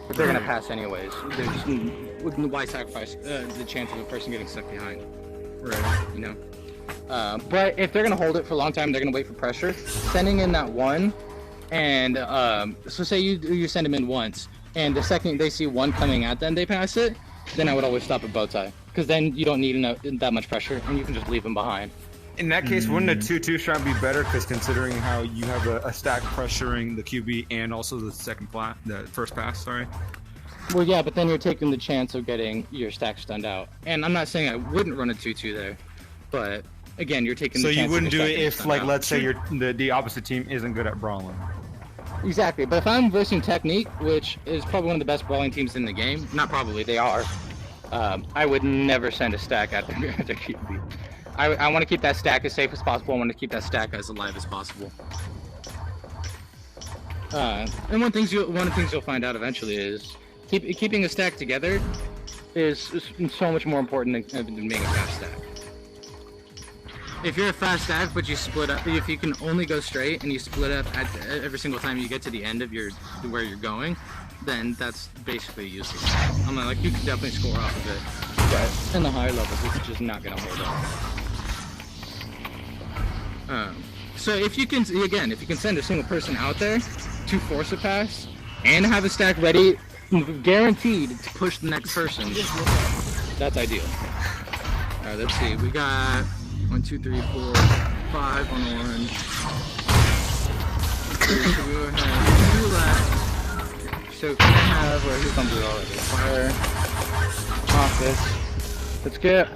Speaker 5: If they're gonna pass anyways, why sacrifice the chance of a person getting stuck behind?
Speaker 8: Right.
Speaker 5: You know. But if they're gonna hold it for a long time, they're gonna wait for pressure. Sending in that one, and so say you send them in once, and the second they see one coming at them, they pass it. Then I would always stop at bow tie, because then you don't need that much pressure, and you can just leave them behind.
Speaker 3: In that case, wouldn't a 2-2 shot be better? Because considering how you have a stack pressuring the QB and also the the first pass, sorry.
Speaker 5: Well, yeah, but then you're taking the chance of getting your stack stunned out. And I'm not saying I wouldn't run a 2-2 there, but again, you're taking
Speaker 3: So
Speaker 5: the chance.
Speaker 3: you wouldn't
Speaker 5: of
Speaker 3: do
Speaker 5: your
Speaker 3: it
Speaker 5: stack getting
Speaker 3: if,
Speaker 5: stunned
Speaker 3: like,
Speaker 5: out.
Speaker 3: let's say the opposite team isn't good at brawling.
Speaker 5: Exactly, but if I'm versing Technique, which is probably one of the best brawling teams in the game, not probably, they are, I would never send a stack at their QB. I want to keep that stack as safe as possible. I want to keep that stack as alive as possible. And one of the things you'll find out eventually is keeping a stack together is so much more important than being a fast stack. If you're a fast stack, but you split up, if you can only go straight and you split up at every single time you get to the end of where you're going, then that's basically useless. I'm like, you can definitely score off of it, but in the higher levels, it's just not gonna hold up. So if you can send a single person out there to force a pass and have a stack ready, guaranteed to push the next person, that's ideal. All right, let's see. We got 1, 2, 3, 4, 5 on orange. So we will have 2 left. So can I have, where who's on blue already? Fire. Office. Let's get,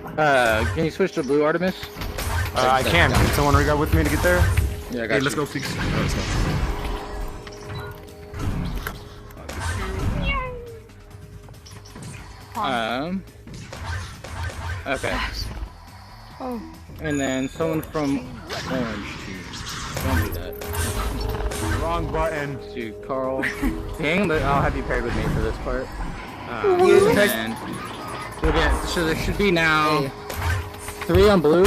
Speaker 5: can you switch to blue, Artemis?
Speaker 3: I can. Can someone regrab with me to get there?
Speaker 5: Yeah, I got
Speaker 3: Hey,
Speaker 5: you.
Speaker 3: let's go, please. Let's go.
Speaker 5: Okay.
Speaker 9: Oh.
Speaker 5: And then someone from orange team. Don't do that.
Speaker 3: Wrong button.
Speaker 5: To Carl. Dang, but I'll have you paired with me for this part. And so there should be now 3 on blue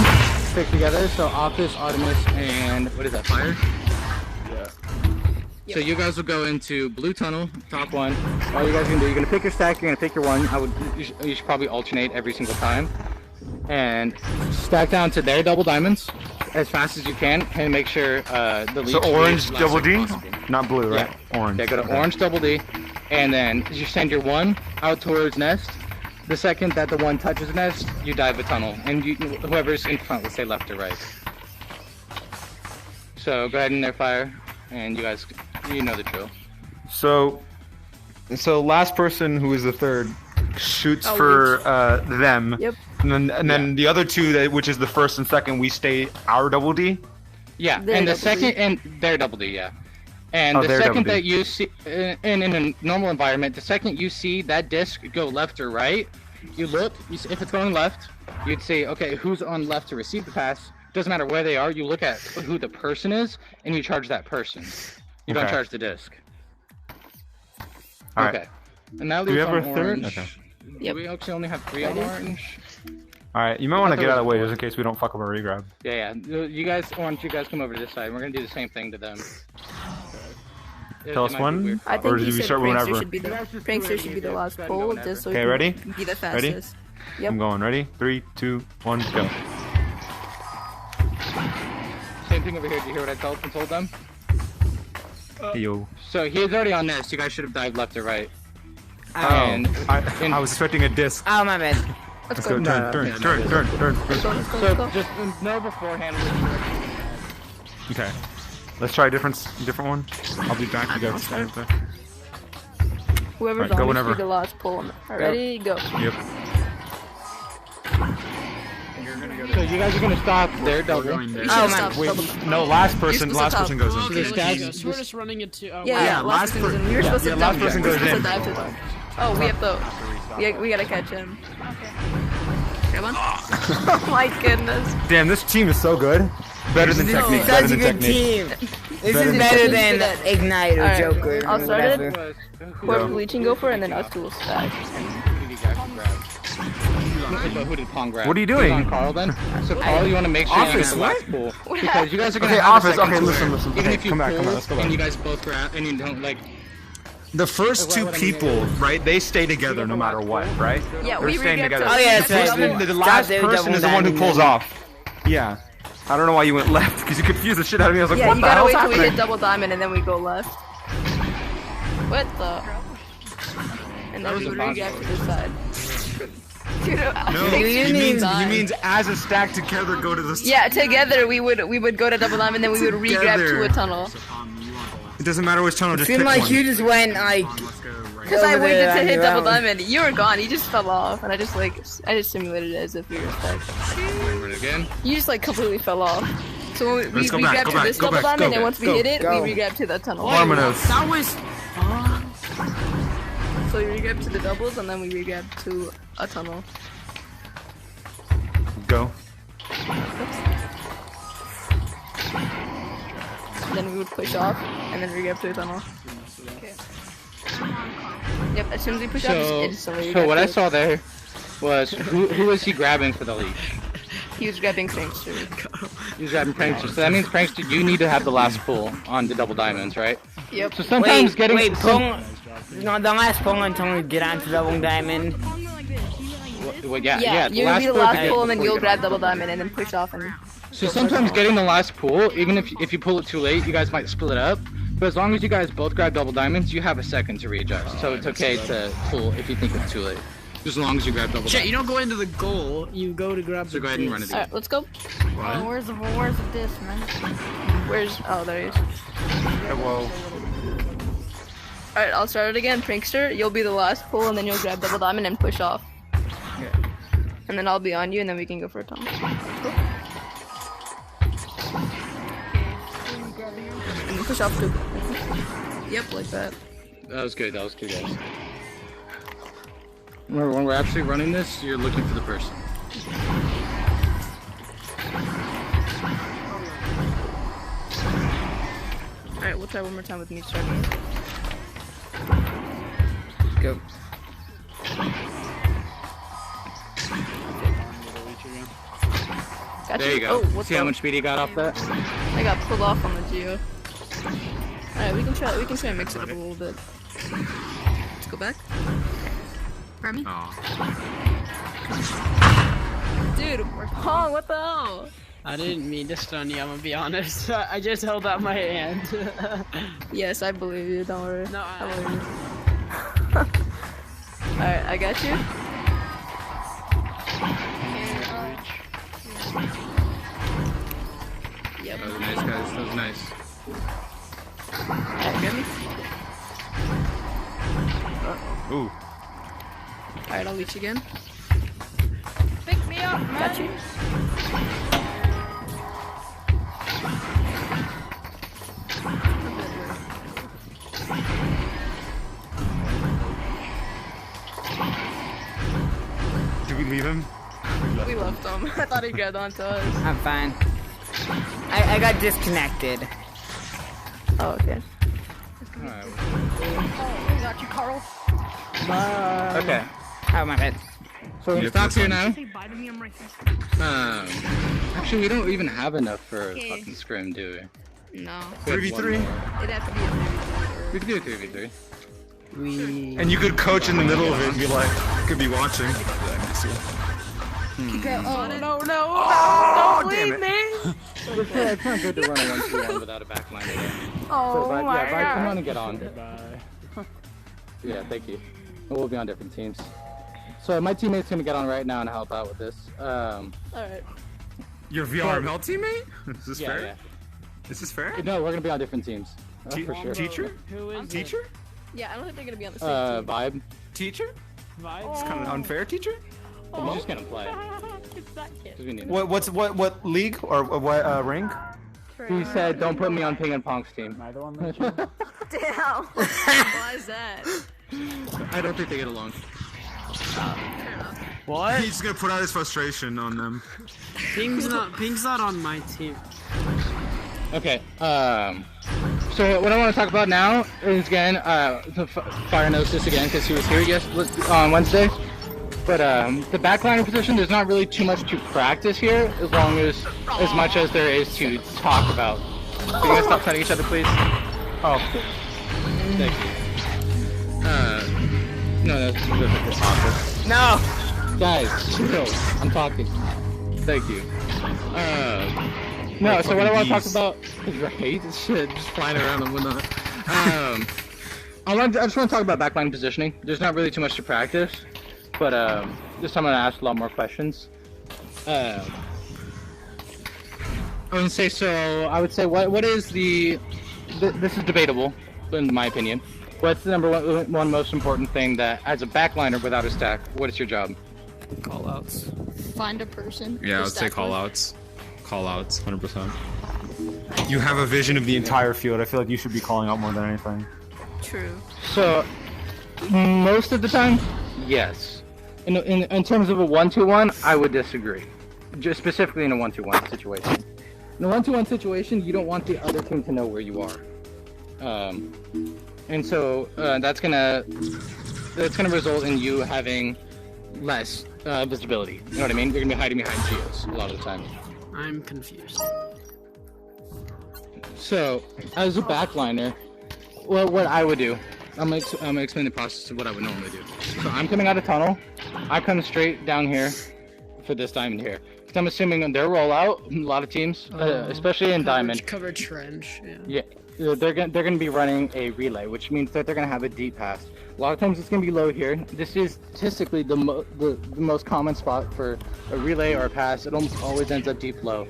Speaker 5: stick together. So Office, Artemis, and what is that? Fire. Yeah. So you guys will go into blue tunnel, top one. All you guys are gonna do, you're gonna pick your stack, you're gonna pick your one. You should probably alternate every single time. And stack down to their double diamonds as fast as you can, and make sure the leech.
Speaker 3: So orange
Speaker 5: is
Speaker 3: double D,
Speaker 5: possible.
Speaker 3: not blue, right?
Speaker 5: Yeah.
Speaker 3: Orange.
Speaker 5: Yeah, go to
Speaker 3: Okay.
Speaker 5: orange double D, and then you send your one out towards nest. The second that the one touches nest, you dive a tunnel, and whoever's in front will say left or right. So go ahead and fire, and you guys, you know the drill.
Speaker 3: So last person who is the third shoots
Speaker 9: Oh,
Speaker 3: for them.
Speaker 9: Yep.
Speaker 3: And then the other two, which is the first and second, we stay our double D.
Speaker 5: Yeah,
Speaker 9: Their
Speaker 5: and the
Speaker 9: double
Speaker 5: second,
Speaker 9: D.
Speaker 5: and their double D, yeah. And
Speaker 3: Oh,
Speaker 5: the
Speaker 3: their
Speaker 5: second
Speaker 3: double D.
Speaker 5: that you see, in a normal environment, the second you see that disc go left or right, you look, if it's going left, you'd say, okay, who's on left to receive the pass? Doesn't matter where they are, you look at who the person is, and you charge that person. You don't
Speaker 3: Okay.
Speaker 5: charge the disc.
Speaker 3: All right.
Speaker 5: Okay. And now
Speaker 3: Do we
Speaker 5: leaves
Speaker 3: have
Speaker 5: on
Speaker 3: a third?
Speaker 5: orange.
Speaker 3: Okay.
Speaker 9: Yep.
Speaker 5: We actually only have 3 on orange.
Speaker 3: All right. You might want to get out of the way just in case we don't fuck up a regrab.
Speaker 5: Yeah, yeah. You guys, orange, you guys come over to this side. We're gonna do the same thing to them.
Speaker 3: Tell us
Speaker 5: might be
Speaker 3: when?
Speaker 5: weird.
Speaker 9: I
Speaker 3: Or
Speaker 9: think
Speaker 3: do
Speaker 9: you
Speaker 3: we
Speaker 9: said
Speaker 3: start
Speaker 9: Prankster
Speaker 3: whenever?
Speaker 9: should be the Prankster should be the last pull, just so
Speaker 3: Okay,
Speaker 9: he
Speaker 3: ready?
Speaker 9: can be the
Speaker 3: Ready?
Speaker 9: fastest. Yep.
Speaker 3: I'm going. Ready? 3, 2, 1, go.
Speaker 5: Same thing over here. Did you hear what I told them?
Speaker 3: Hey, yo.
Speaker 5: So he's already on this. You guys should have dived left or right.
Speaker 3: Oh,
Speaker 5: And-
Speaker 3: I was expecting a disc.
Speaker 1: Oh, my bad.
Speaker 3: Let's go. Turn.
Speaker 5: yeah,
Speaker 3: Turn.
Speaker 5: So just know beforehand.
Speaker 3: Okay. Let's try a different one. I'll be back. You guys stand up there.
Speaker 9: Whoever's
Speaker 3: Alright, go
Speaker 9: on
Speaker 3: whenever.
Speaker 9: should be the last pull. Ready, go.
Speaker 3: Yep.
Speaker 5: So you guys are gonna stop their double.
Speaker 8: Going there.
Speaker 1: Oh,
Speaker 9: Stop,
Speaker 1: man.
Speaker 9: stop.
Speaker 3: No, last person
Speaker 9: You're supposed to
Speaker 3: goes in.
Speaker 9: stop.
Speaker 7: Okay,
Speaker 5: the
Speaker 7: let's
Speaker 5: stag-
Speaker 7: go. We're just running into. Oh,
Speaker 9: Yeah,
Speaker 7: wow.
Speaker 9: last person goes in. We were supposed to
Speaker 3: last
Speaker 9: dive.
Speaker 3: person
Speaker 9: We're
Speaker 3: goes
Speaker 9: supposed
Speaker 3: in.
Speaker 9: to dive to them. Oh, we have to. Yeah, we gotta catch him. Grab one. Oh my goodness.
Speaker 3: Damn, this team is so good. Better than technique.
Speaker 1: Such
Speaker 3: Better
Speaker 1: a
Speaker 3: than
Speaker 1: good
Speaker 3: technique.
Speaker 1: team. This is better than Ignite or
Speaker 9: Alright,
Speaker 1: Joker.
Speaker 9: I'll
Speaker 1: or
Speaker 9: start it.
Speaker 1: whatever.
Speaker 9: Whoever bleaching go for, and then us two will stack.
Speaker 5: Who did Pong grab?
Speaker 3: What are you
Speaker 5: Who's
Speaker 3: doing?
Speaker 5: on Carl then? So Carl, you want to make sure
Speaker 3: Office,
Speaker 5: you have the last pull
Speaker 9: What?
Speaker 5: because you guys are gonna
Speaker 3: Okay,
Speaker 5: have
Speaker 3: office.
Speaker 5: a second
Speaker 3: Okay,
Speaker 5: to
Speaker 3: listen,
Speaker 5: where
Speaker 3: listen.
Speaker 5: Even
Speaker 3: Okay,
Speaker 5: if you
Speaker 3: come back,
Speaker 5: pull
Speaker 3: let's go back.
Speaker 5: and you guys both grab and you don't like.
Speaker 3: The first two people, right? They stay together no matter what, right?
Speaker 9: Yeah,
Speaker 3: They're
Speaker 9: we
Speaker 3: staying
Speaker 9: regret
Speaker 3: together.
Speaker 9: to-
Speaker 1: Oh, yeah, that's right.
Speaker 3: The
Speaker 1: Stop
Speaker 3: last
Speaker 1: there,
Speaker 3: person
Speaker 1: double
Speaker 3: is the one who
Speaker 1: diamond
Speaker 3: pulls
Speaker 1: then.
Speaker 3: off. Yeah. I don't know why you went left because you confused the shit out of me. I was like,
Speaker 9: Yeah,
Speaker 3: what
Speaker 9: you
Speaker 3: the
Speaker 9: gotta
Speaker 3: hell's
Speaker 9: wait till we
Speaker 3: happening?
Speaker 9: hit double diamond, and then we go left. What the? And then
Speaker 5: That
Speaker 9: we
Speaker 5: was
Speaker 9: would
Speaker 5: impossible.
Speaker 9: re-grab to this side. Dude,
Speaker 3: No,
Speaker 1: You
Speaker 3: he means as a stack together go to the.
Speaker 9: yeah, together we would go to double diamond, then we would re-grab to a tunnel.
Speaker 3: It doesn't matter which tunnel.
Speaker 1: It
Speaker 3: Just
Speaker 1: seemed
Speaker 3: pick
Speaker 1: like
Speaker 3: one.
Speaker 1: you just went like.
Speaker 8: Let's go right.
Speaker 9: Because I
Speaker 1: over
Speaker 9: waited
Speaker 1: there
Speaker 9: to
Speaker 1: on
Speaker 9: hit
Speaker 1: your
Speaker 9: double
Speaker 1: own.
Speaker 9: diamond. You were gone. You just fell off, and I just simulated it as if you were stuck.
Speaker 5: Run it again.
Speaker 9: You just like completely fell off. So when we
Speaker 3: Let's go back,
Speaker 9: re-grab
Speaker 3: go
Speaker 9: to
Speaker 3: back,
Speaker 9: this
Speaker 3: go
Speaker 9: double
Speaker 3: back,
Speaker 9: diamond,
Speaker 3: go
Speaker 9: and once we
Speaker 3: back,
Speaker 9: hit it,
Speaker 1: go.
Speaker 9: we re-grab to the tunnel.
Speaker 3: Harmonos.
Speaker 7: That was.
Speaker 9: So we re-grab to the doubles, and then we re-grab to a tunnel.
Speaker 3: Go.
Speaker 9: Then we would push off, and then re-grab to a tunnel. Okay. Yep, as soon as we push off, it's
Speaker 5: So
Speaker 9: re-grab
Speaker 5: what
Speaker 9: to
Speaker 5: I
Speaker 9: it.
Speaker 5: saw there was who was he grabbing for the leash?
Speaker 9: He was grabbing Prankster.
Speaker 5: He was grabbing Prankster. So that means Prankster, you need to have the last pull on the double diamonds, right?
Speaker 9: Yep.
Speaker 5: So sometimes getting
Speaker 1: Wait, pull. No, don't last pull until we get onto double diamond.
Speaker 5: Well,
Speaker 9: Yeah,
Speaker 5: yeah,
Speaker 9: you'll be the last
Speaker 5: pull
Speaker 9: pull, and then
Speaker 5: before
Speaker 9: you'll
Speaker 5: you
Speaker 9: grab
Speaker 5: get
Speaker 9: double
Speaker 5: on.
Speaker 9: diamond, and then push off, and
Speaker 5: So sometimes getting the last pull, even if you pull it too late, you guys might split up. But as long as you guys both grab double diamonds, you have a second to readjust. So it's okay to pull if you think it's too late. Just as long as you grab double
Speaker 7: Shit,
Speaker 5: diamond.
Speaker 7: you don't go into the goal. You go to grab.
Speaker 5: So go ahead and run it again.
Speaker 9: Alright, let's go.
Speaker 2: Oh, where's the disc, man?
Speaker 9: Where's... Oh, there he is.
Speaker 3: Whoa.
Speaker 9: Alright, I'll start it again. Prankster, you'll be the last pull, and then you'll grab double diamond and push off. And then I'll be on you, and then we can go for a tunnel. And then push off too. Yep, like that.
Speaker 5: That was good. That was good, guys. Remember, when we're actually running this, you're looking for the person.
Speaker 9: Alright, we'll try one more time with me starting.
Speaker 1: Go.
Speaker 9: Got
Speaker 5: There you go.
Speaker 9: Oh, what's
Speaker 5: See how
Speaker 9: up?
Speaker 5: much speed he got off that?
Speaker 9: I got pulled off on the Geo. Alright, we can try and mix it up a little bit. Let's go back. Remy?
Speaker 8: Oh.
Speaker 9: Dude, oh, what the hell?
Speaker 7: I didn't mean to stun you. I'm gonna be honest. I just held out my hand.
Speaker 9: Yes, I believe you, don't worry.
Speaker 7: No,
Speaker 9: I believe you. Alright, I got you. Yep.
Speaker 5: That was nice, guys. That was nice.
Speaker 9: Alright, get me.
Speaker 3: Ooh.
Speaker 9: Alright, I'll leech again.
Speaker 2: Pick me up, man.
Speaker 9: Got you.
Speaker 3: Did we leave him?
Speaker 9: We left him. I thought he grabbed onto us.
Speaker 1: I'm fine. I got disconnected.
Speaker 9: Oh, okay.
Speaker 5: Alright.
Speaker 2: Oh, we got you, Carl.
Speaker 1: Bye.
Speaker 5: Okay.
Speaker 1: Oh, my bad.
Speaker 5: So we're stop here now.
Speaker 2: Say bye to me, I'm right here.
Speaker 5: Actually, we don't even have enough for a
Speaker 9: Okay.
Speaker 5: fucking scrim, do we?
Speaker 9: No.
Speaker 3: 3v3?
Speaker 9: It'd have to be a 3v3.
Speaker 5: We could do a 3v3.
Speaker 1: We.
Speaker 3: And you could coach in the middle of it and be like, could be watching.
Speaker 2: Oh, no, no,
Speaker 3: Oh,
Speaker 2: don't
Speaker 3: damn
Speaker 2: leave me.
Speaker 5: It's not good to run a 1v1 without a backline again.
Speaker 2: Oh,
Speaker 5: So,
Speaker 2: my
Speaker 5: yeah, Vibe, come on
Speaker 2: God.
Speaker 5: and get on. Yeah, thank you. We'll be on different teams. So my teammate's gonna get on right now and help out with this.
Speaker 9: Alright.
Speaker 3: Your VRML teammate? Is this fair?
Speaker 5: Yeah.
Speaker 3: Is this fair?
Speaker 5: No, we're gonna be on different teams. For sure.
Speaker 3: Teacher?
Speaker 7: Who is
Speaker 3: Teacher?
Speaker 9: Yeah, I don't think they're gonna be on the same team.
Speaker 5: Vibe.
Speaker 3: Teacher?
Speaker 7: Vibes?
Speaker 3: It's kind of unfair, teacher.
Speaker 5: We're just gonna play.
Speaker 2: It's that kid.
Speaker 5: 'Cause we need it.
Speaker 3: What league or what rank?
Speaker 5: He said, "Don't put me on Ping and Pong's team."
Speaker 9: Damn. Why is that?
Speaker 5: I don't think they get along.
Speaker 9: Fair enough.
Speaker 7: What?
Speaker 3: He's gonna put out his frustration on them.
Speaker 7: Ping's not on my team.
Speaker 5: Okay. So what I want to talk about now is again, Fire knows this again because he was here on Wednesday. But the backliner position, there's not really too much to practice here, as much as there is to talk about. Can you guys stop fighting each other, please? Oh. Thank you. No, that's the office.
Speaker 1: No!
Speaker 5: Guys, chill. I'm talking. Thank you. No, so what I want to talk about is right, shit, just flying around the window. I just want to talk about backline positioning. There's not really too much to practice, but this time I'm gonna ask a lot more questions. I would say so. I would say what is this is debatable, in my opinion. What's the number one most important thing that, as a backliner without a stack, what is your job?
Speaker 7: Callouts.
Speaker 2: Find a person.
Speaker 8: Yeah, I
Speaker 2: to
Speaker 8: would say
Speaker 2: stack with.
Speaker 8: callouts. Callouts, 100%.
Speaker 3: You have a vision of the entire field. I feel like you should be calling out more than anything.
Speaker 9: True.
Speaker 5: So, most of the time, yes. In terms of a 1-2-1, I would disagree. Just specifically in a 1-2-1 situation. In a 1-2-1 situation, you don't want the other team to know where you are. And so that's gonna result in you having less visibility. You know what I mean? You're gonna be hiding behind geos a lot of the time.
Speaker 7: I'm confused.
Speaker 5: So, as a backliner, well, what I would do, I'm gonna explain the process of what I would normally do. So I'm coming out of tunnel, I come straight down here for this diamond here. 'Cause I'm assuming on their rollout, a lot of teams, especially in diamond.
Speaker 7: Cover trench. Yeah.
Speaker 5: Yeah, they're gonna be running a relay, which means that they're gonna have a deep pass. A lot of times it's gonna be low here. This is statistically the most common spot for a relay or a pass. It almost always ends up deep low.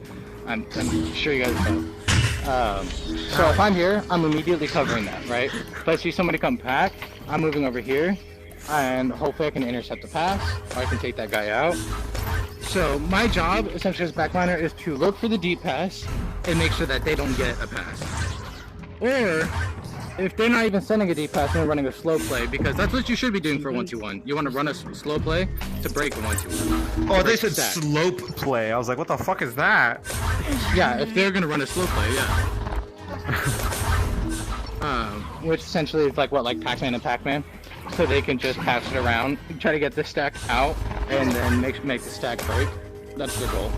Speaker 5: I'm sure you guys know. So if I'm here, I'm immediately covering that, right? If I see somebody come back, I'm moving over here, and hopefully I can intercept the pass, or I can take that guy out. So my job, essentially as backliner, is to look for the deep pass and make sure that they don't get a pass. Or, if they're not even sending a deep pass, they're running a slow play, because that's what you should be doing for 1-2-1. You want to run a slow play to break a 1-2-1.
Speaker 3: Oh, they said slope play. I was like, what the fuck is that?
Speaker 5: Yeah, if they're going to run a slow play, yeah. Which essentially is like Pac-Man and Pac-Man. So they can just pass it around, try to get the stack out, and then make the stack break. That's their goal.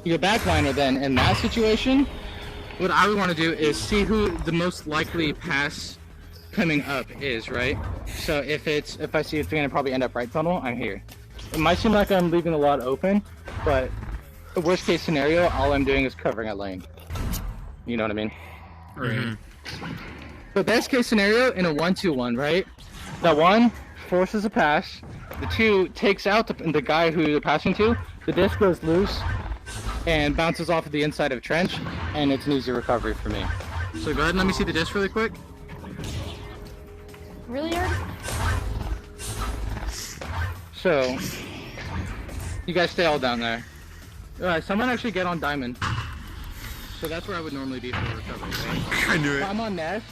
Speaker 5: Your backliner then, in that situation, what I would want to do is see who the most likely pass coming up is, right? So if I see it's going to probably end up right tunnel, I'm here. It might seem like I'm leaving a lot open, but the worst case scenario, all I'm doing is covering a lane. You know what I mean?
Speaker 8: Right.
Speaker 5: The best case scenario in a 1-2-1, right? The 1 forces a pass, the 2 takes out the guy who they're passing to, the disc goes loose and bounces off of the inside of trench, and it's an easy recovery for me. So go ahead and let me see the disc really quick.
Speaker 9: Really hard?
Speaker 5: So, you guys stay all down there. Someone actually get on diamond. So that's where I would normally be for recovery, right?
Speaker 3: I knew it.
Speaker 5: If I'm on nest,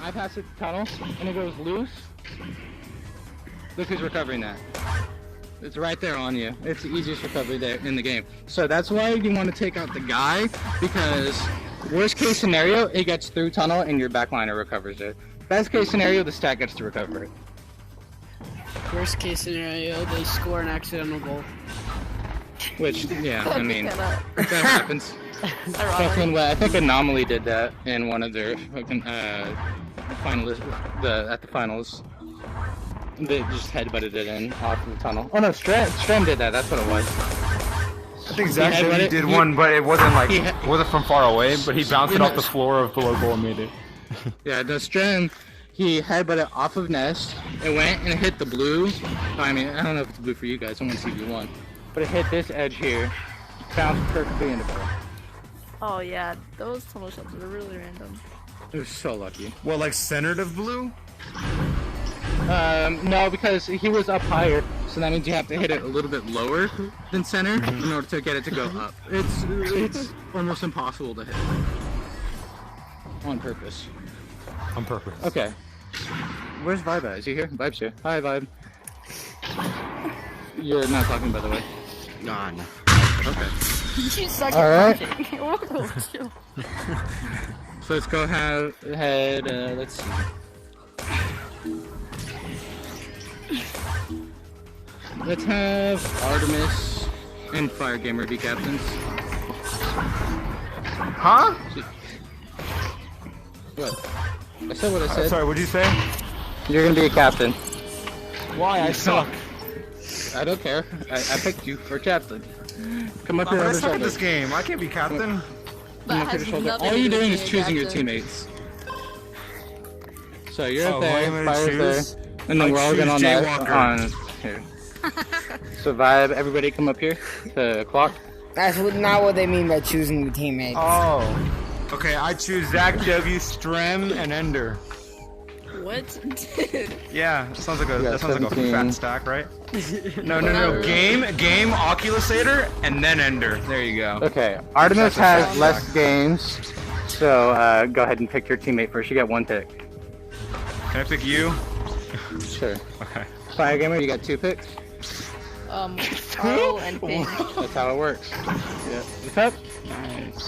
Speaker 5: I pass it to tunnel, and it goes loose. Look who's recovering that. It's right there on you. It's the easiest recovery there in the game. So that's why you want to take out the guy, because worst case scenario, it gets through tunnel and your backliner recovers it. Best case scenario, the stack gets to recover it.
Speaker 7: Worst case scenario, they score an accidental goal.
Speaker 5: Which, yeah, I mean, that happens. Fucking, I think Anomaly did that in one of their fucking finalists at the finals. They just headbutted it in off of the tunnel. Oh no, Strem did that. That's what it was.
Speaker 3: I think Zach actually did one, but it wasn't like it wasn't from far away. But he bounced it off the floor of the local and made it.
Speaker 5: Yeah, the Strem, he headbutted off of nest. It went and it hit the blue. I mean, I don't know if it's blue for you guys. I want to see if you won. But it hit this edge here, bounced perfectly into it.
Speaker 9: Oh yeah, those tunnel shots are really random.
Speaker 5: It was so lucky.
Speaker 3: Well, like centered of blue?
Speaker 5: No, because he was up higher, so that means you have to hit it a little bit lower than center in order to get it to go up. It's almost impossible to hit. On purpose.
Speaker 3: On purpose.
Speaker 5: Okay. Where's Vibe at? Is he here? Vibe's here. Hi, Vibe. You're not talking, by the way.
Speaker 8: Nah, no.
Speaker 5: Okay.
Speaker 9: You suck
Speaker 5: Alright.
Speaker 9: at punching.
Speaker 5: So let's go ahead, let's see. Let's have Artemis and Fire Gamer be captains.
Speaker 3: Huh?
Speaker 5: What? I said what I said.
Speaker 3: Sorry, what'd you say?
Speaker 5: You're gonna be a captain.
Speaker 3: Why? I suck.
Speaker 5: I don't care. I picked you for captain. Come up
Speaker 3: But
Speaker 5: here
Speaker 3: I
Speaker 5: on the
Speaker 3: suck at
Speaker 5: shoulder.
Speaker 3: this game. I can't be captain.
Speaker 9: That
Speaker 5: Come up to the
Speaker 9: has
Speaker 5: shoulder.
Speaker 9: nothing
Speaker 5: All
Speaker 9: to
Speaker 5: you're
Speaker 9: do with
Speaker 5: doing is
Speaker 9: being
Speaker 5: choosing your
Speaker 9: captain.
Speaker 5: teammates. So you're
Speaker 3: Oh,
Speaker 5: up
Speaker 3: who am I
Speaker 5: there,
Speaker 3: gonna
Speaker 5: Fire's
Speaker 3: choose?
Speaker 5: there, and then
Speaker 3: I
Speaker 5: we're all gonna
Speaker 3: choose
Speaker 5: on
Speaker 3: Jaywalker.
Speaker 5: that here. So Vibe, everybody come up here to clock.
Speaker 1: That's not what they mean by choosing the teammates.
Speaker 3: Oh. Okay, I choose Zach, W, Strem, and Ender.
Speaker 7: What?
Speaker 3: Yeah, that sounds like a
Speaker 5: got 17.
Speaker 3: fat stack, right? No. Game, Oculusator, and then Ender. There you go.
Speaker 5: Okay, Artemis
Speaker 3: That's a
Speaker 5: has
Speaker 3: fat
Speaker 5: less
Speaker 3: stack.
Speaker 5: games, so go ahead and pick your teammate first. You get one pick.
Speaker 3: Can I pick you?
Speaker 5: Sure.
Speaker 3: Okay.
Speaker 5: Fire Gamer, you got 2 picks.
Speaker 9: Carl and Ping.
Speaker 5: That's how it works. Yeah. What's up?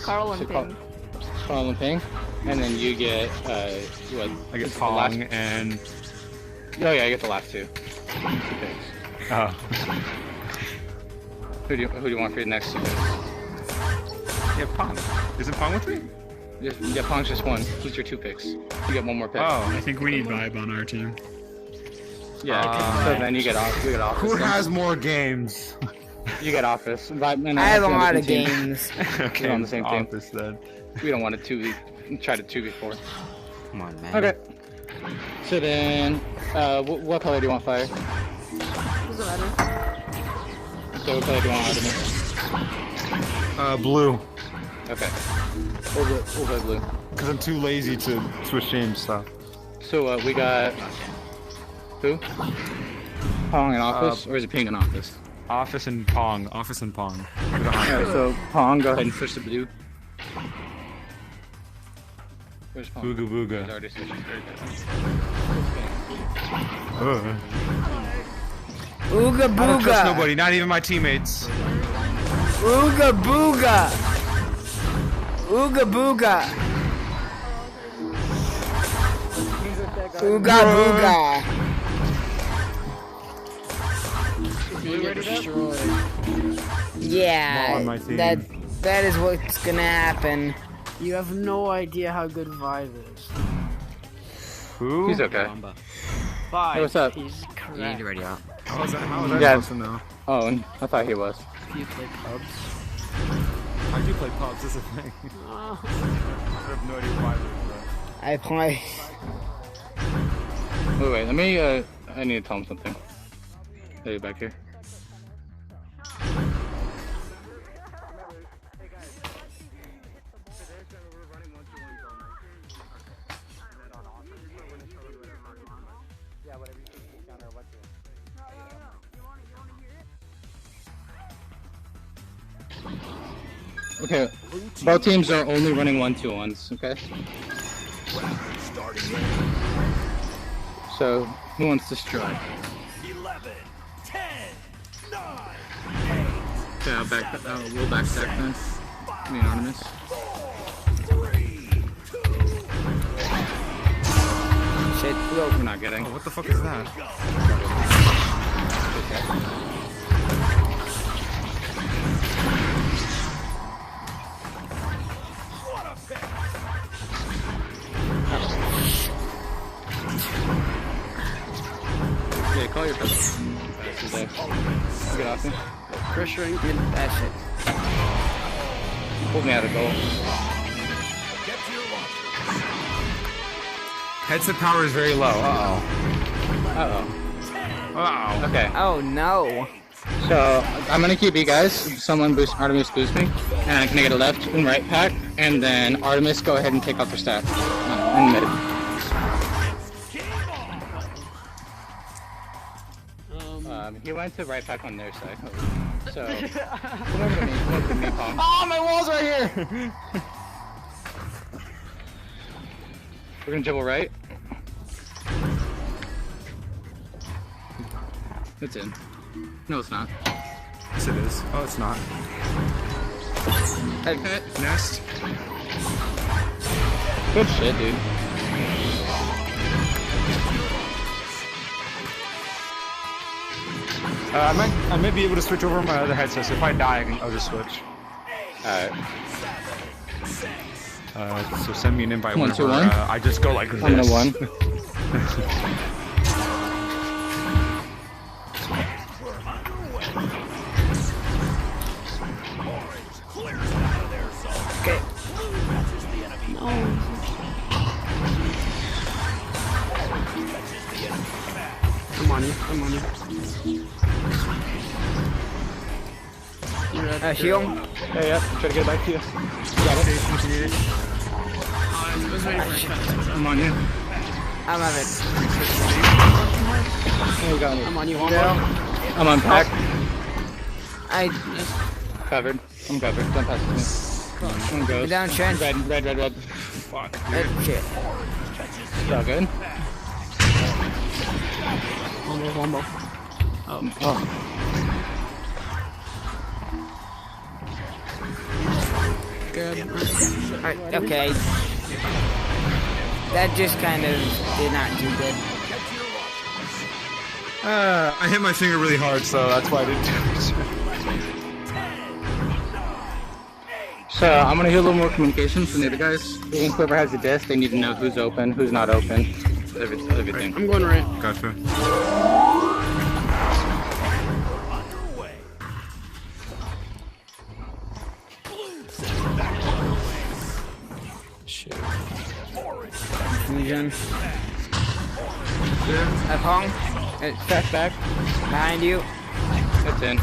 Speaker 9: Carl and Ping.
Speaker 5: Carl and Ping. And then you get, what?
Speaker 3: I get
Speaker 5: the
Speaker 3: Pong
Speaker 5: last-
Speaker 3: and...
Speaker 5: Oh yeah, I get the last 2. 2 picks.
Speaker 3: Oh.
Speaker 5: Who do you want for your next 2 picks?
Speaker 3: Yeah, Pong. Isn't Pong with me?
Speaker 5: Yeah, Pong's just 1. Who's your 2 picks? You get 1 more pick.
Speaker 3: Oh.
Speaker 8: I think we need Vibe on our team.
Speaker 5: Yeah, so then you get off.
Speaker 3: Who has more games?
Speaker 5: You get office.
Speaker 1: I have a lot of
Speaker 5: team.
Speaker 1: games.
Speaker 3: Okay,
Speaker 5: We're on the same team.
Speaker 3: office then.
Speaker 5: We don't want to try to 2v4.
Speaker 4: Come on, man.
Speaker 5: Okay. So then, what color do you want, Fire?
Speaker 9: Doesn't matter.
Speaker 5: So what color do you want, Artemis?
Speaker 3: Blue.
Speaker 5: Okay. We'll play blue.
Speaker 3: Because I'm too lazy to switch teams, so.
Speaker 5: So we got who? Pong in office, or is it Ping in office?
Speaker 3: Office and Pong. Office and Pong. We don't have
Speaker 5: Alright, so Pong, go ahead and switch to blue. Where's Pong?
Speaker 3: Booga
Speaker 5: He's
Speaker 3: booga.
Speaker 5: already switched.
Speaker 1: Ooga
Speaker 3: I don't trust
Speaker 1: booga.
Speaker 3: nobody, not even my teammates.
Speaker 1: Ooga booga. Ooga booga. Ooga booga.
Speaker 7: You get destroyed.
Speaker 1: Yeah,
Speaker 3: Not on my team.
Speaker 1: that is what's gonna happen.
Speaker 7: You have no idea how good Vive is.
Speaker 3: Who?
Speaker 5: He's okay.
Speaker 7: Vive.
Speaker 5: Hey, what's up?
Speaker 7: He's
Speaker 4: You need
Speaker 7: correct.
Speaker 4: to ready out.
Speaker 3: How was I
Speaker 5: Yeah.
Speaker 3: supposed to know?
Speaker 5: Oh, I thought he was.
Speaker 7: If you play pubs.
Speaker 3: I do play pubs, that's a thing. I have no idea why.
Speaker 1: I play.
Speaker 5: Wait, let me, I need to tell him something. Are you back here? Okay, both teams are only running 1-2-1s, okay? So, who wants to strike?
Speaker 10: 11, 10, 9,
Speaker 5: Okay, we'll backstack then. Me anonymous.
Speaker 10: 3, 2,
Speaker 1: Shit.
Speaker 5: We're not getting.
Speaker 3: Oh, what the fuck is that?
Speaker 5: Yeah, call your pistol. Get off me.
Speaker 7: Pressuring.
Speaker 1: That shit.
Speaker 5: Pulled me out of goal.
Speaker 3: Headset power is very low. Uh-oh.
Speaker 5: Uh-oh.
Speaker 3: Uh-oh.
Speaker 5: Okay,
Speaker 1: Oh no.
Speaker 5: so I'm gonna keep you guys. Someone Artemis boost me. And can I get a left and right pack? And then Artemis, go ahead and take off your stack. And mid. He went to right pack on their side. So, come over to me. Come over to me, Pong.
Speaker 3: Oh, my wall's right here!
Speaker 5: We're gonna dribble right. It's in. No, it's not.
Speaker 3: Yes, it is. Oh, it's not.
Speaker 5: Okay.
Speaker 3: Nest.
Speaker 5: Good shit, dude.
Speaker 3: I might be able to switch over my other headset, so if I die, I'll just switch.
Speaker 5: Alright.
Speaker 3: So send me an invite
Speaker 5: 1, 2,
Speaker 3: whenever
Speaker 5: 1.
Speaker 3: I just go like this.
Speaker 5: I'm gonna 1.
Speaker 1: Okay.
Speaker 7: I'm on you. I'm on you.
Speaker 1: Heal.
Speaker 5: Yeah, try to get back to you. Got it.
Speaker 7: I was waiting for a shot.
Speaker 5: I'm on you.
Speaker 1: I'm on it.
Speaker 5: Oh, we got it.
Speaker 7: I'm on you.
Speaker 5: I'm on pack.
Speaker 1: I
Speaker 5: Covered. I'm covered. Don't pass it to me. One goes.
Speaker 1: down trench.
Speaker 5: Red.
Speaker 3: Fuck.
Speaker 1: Shit.
Speaker 5: Still good.
Speaker 7: Wombo.
Speaker 5: Oh.
Speaker 7: Good.
Speaker 1: Alright, okay. That just kind of did not do good.
Speaker 3: I hit my finger really hard, so that's why I didn't do it.
Speaker 5: So I'm gonna hear a little more communication from the other guys. And whoever has the disc, they need to know who's open, who's not open, everything.
Speaker 7: I'm going right.
Speaker 3: Gotcha.
Speaker 2: Shit.
Speaker 1: Fusion. Pong.
Speaker 5: Back, back.
Speaker 1: Behind you.
Speaker 5: That's in.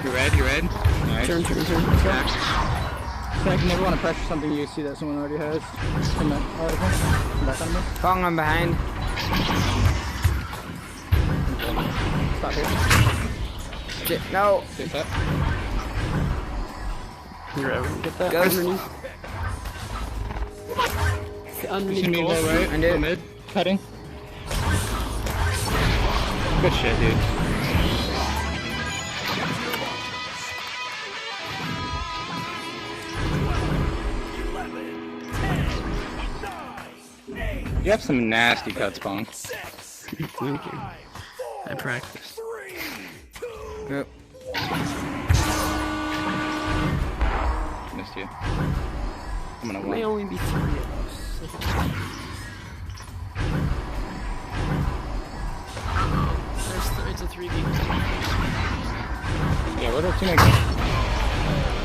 Speaker 5: You red? You red? Nice.
Speaker 7: Turn.
Speaker 5: Back. I can never want to pressure something you see that someone already has. Come back. Come back on me.
Speaker 1: Pong, I'm behind.
Speaker 5: Stop here.
Speaker 1: Shit, no.
Speaker 5: Get that.
Speaker 7: You're right. Get that
Speaker 1: Go.
Speaker 7: underneath.
Speaker 5: You
Speaker 7: Underneath
Speaker 5: see me
Speaker 7: goals.
Speaker 5: low right?
Speaker 1: I did.
Speaker 5: Go mid. Cutting. Good shit, dude. You have some nasty cuts, Pong.
Speaker 7: Thank you. I practiced.
Speaker 1: Yep.
Speaker 5: Missed you. I'm gonna
Speaker 7: There may
Speaker 5: win.
Speaker 7: only be 3 of us. It's a 3v.
Speaker 5: Yeah, what are teammates?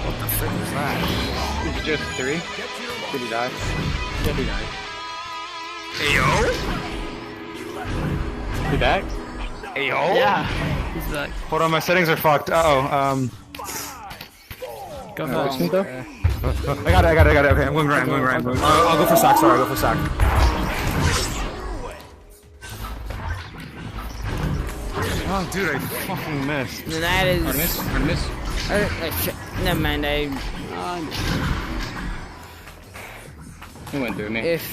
Speaker 1: What the frick was that?
Speaker 5: Is it just 3? Did he die? Yeah, he died.
Speaker 8: Ayo?
Speaker 5: You back?
Speaker 8: Ayo?
Speaker 7: Yeah. He's back.
Speaker 3: Hold on, my settings are fucked.
Speaker 7: Go
Speaker 5: Next
Speaker 7: for
Speaker 5: me though?
Speaker 3: I got it. Okay, I'm going right. I'll go for sack. Sorry, I'll go for sack. Oh, dude, I fucking missed.
Speaker 1: That is.
Speaker 5: Artemis?
Speaker 1: Shit. Never mind.
Speaker 5: He went through me.
Speaker 1: If.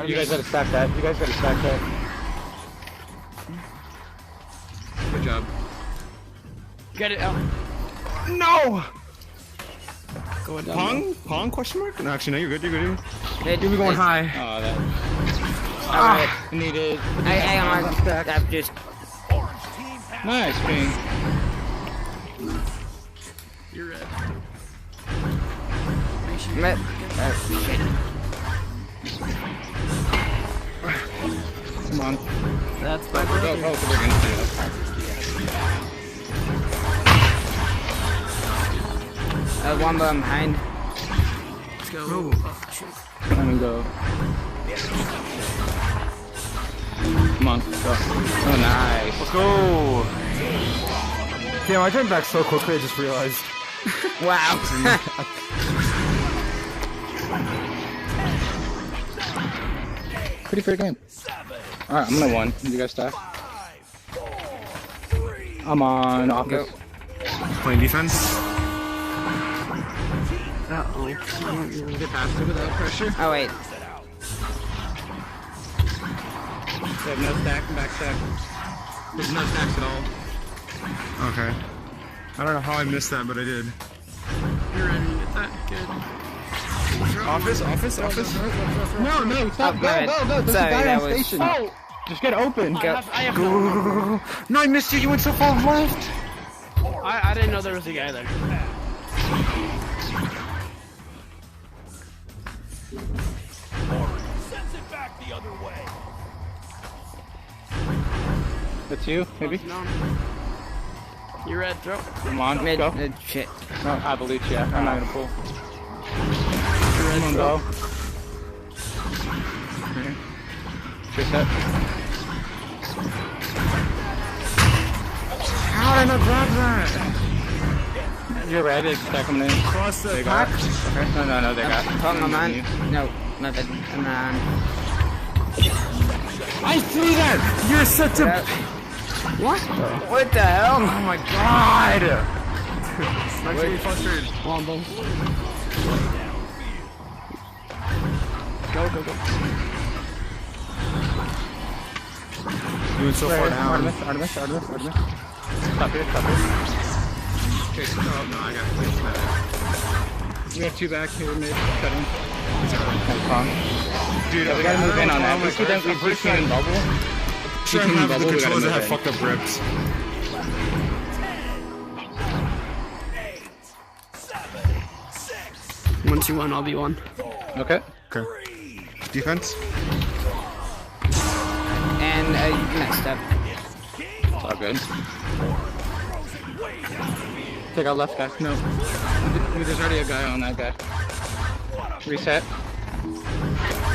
Speaker 5: You guys gotta stack that. Good job.
Speaker 7: Get it out.
Speaker 3: No!
Speaker 7: Going down.
Speaker 3: Pong? Question mark? No, actually, no, you're good.
Speaker 1: Hey,
Speaker 3: You'll be going high.
Speaker 5: Oh, that.
Speaker 1: Alright.
Speaker 5: Needed.
Speaker 1: Hang on. I'm just.
Speaker 5: Nice, Ping.
Speaker 7: You're red.
Speaker 1: Shit.
Speaker 5: Come on.
Speaker 7: That's my
Speaker 5: Go,
Speaker 7: brother.
Speaker 5: go, we're
Speaker 1: One but I'm behind.
Speaker 7: Let's go. Oh, shit.
Speaker 5: I'm gonna go. Come on, go. Oh, nice.
Speaker 3: Let's go! Damn, I jumped back so quickly, I just realized.
Speaker 1: Wow.
Speaker 5: Pretty fair game. Alright, I'm gonna 1. You guys stack? I'm on office.
Speaker 3: Playing defense.
Speaker 7: Uh-oh.
Speaker 5: Get past it without pressure.
Speaker 1: Oh, wait.
Speaker 5: They have no stack, back stack. There's no stacks at all.
Speaker 3: Okay. I don't know how I missed that, but I did.
Speaker 7: You're ready to get that. Good.
Speaker 3: Office?
Speaker 5: No, stop. Go. There's a
Speaker 1: Sorry,
Speaker 5: guy
Speaker 1: that
Speaker 5: on
Speaker 1: was-
Speaker 5: station. Just get open.
Speaker 7: I have no.
Speaker 3: No, I missed you. You went so far left.
Speaker 7: I didn't know there was a guy there.
Speaker 10: Sends it back the other way.
Speaker 5: That's you, maybe?
Speaker 7: No. You're red. Throw.
Speaker 5: Come on,
Speaker 1: Mid.
Speaker 5: go.
Speaker 1: Shit.
Speaker 5: No, I believe you. I'm not gonna pull. Come on, go. Chase that.
Speaker 3: How did I not grab that?
Speaker 5: You're ready. Stack them in.
Speaker 3: Cross the
Speaker 5: They got. Okay. No, they got.
Speaker 1: Pong, I'm on. No, nothing. I'm on.
Speaker 3: I threw that! You're such a...
Speaker 1: What? What the hell?
Speaker 3: Oh my god! I'm getting frustrated.
Speaker 7: Wombo. Go.
Speaker 3: You went so far down.
Speaker 5: Artemis. Stop here.
Speaker 3: Okay, no, I got it.
Speaker 5: We have 2 back here, mid. Cutting.
Speaker 3: Dude,
Speaker 5: We gotta move in on that. We see them in bubble.
Speaker 3: Sure, I'm having the controllers that have fucked up grips.
Speaker 7: 1-2-1. I'll be 1.
Speaker 5: Okay.
Speaker 3: Okay. Defense?
Speaker 1: And and you messed up.
Speaker 5: It's all good. Take out left guy. No. There's already a guy on that guy. Reset.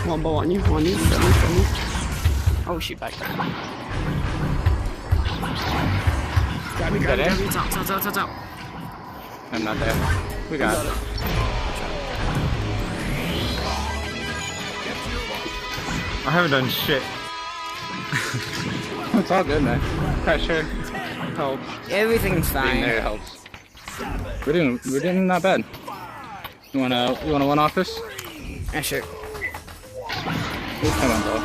Speaker 7: One ball on you, on you. Oh, shoot back.
Speaker 8: Grab me, grab me, grab me. Top.
Speaker 5: I'm not there. We got it.
Speaker 3: I haven't done shit.
Speaker 5: It's all good, man. Pressure helps.
Speaker 1: Everything's
Speaker 5: Being
Speaker 1: fine.
Speaker 5: there helps. We're doing not bad. You wanna one off this?
Speaker 1: Yeah, sure.
Speaker 5: Come on, bro.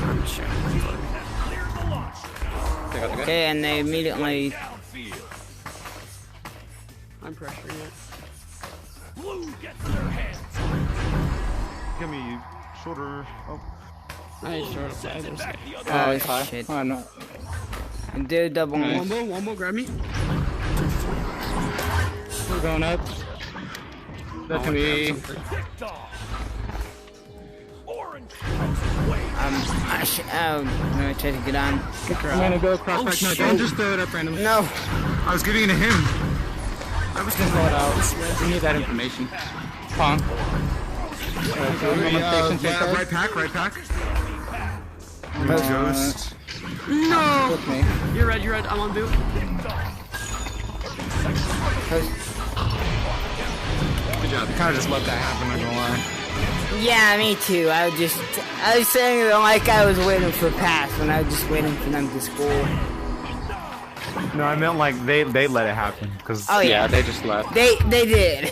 Speaker 1: I'm sure. Okay, and they immediately.
Speaker 7: I'm pressuring it.
Speaker 10: Blue gets their hands.
Speaker 3: Give me shoulder. Oh.
Speaker 7: I ain't sure.
Speaker 1: Oh,
Speaker 5: it's high.
Speaker 1: shit.
Speaker 5: Oh, I'm not.
Speaker 1: Do double.
Speaker 5: Nice.
Speaker 7: One more, grab me.
Speaker 5: We're going up. That can be.
Speaker 1: I'm gonna try to get on.
Speaker 5: I'm gonna go cross back. No, don't just throw it up randomly.
Speaker 1: No.
Speaker 3: I was giving it to him.
Speaker 5: I was gonna throw it out. We need that information. Pong.
Speaker 3: Right pack. Ghost.
Speaker 7: No!
Speaker 5: With me.
Speaker 7: You're red, I'm on boot.
Speaker 3: Good job. Kind of just let that happen, I'm not gonna lie.
Speaker 1: Yeah, me too. I was saying it like I was waiting for a pass when I was just waiting for them to score.
Speaker 3: No, I meant like they let it happen. Cause
Speaker 1: Oh yeah,
Speaker 5: they just left.
Speaker 1: They did.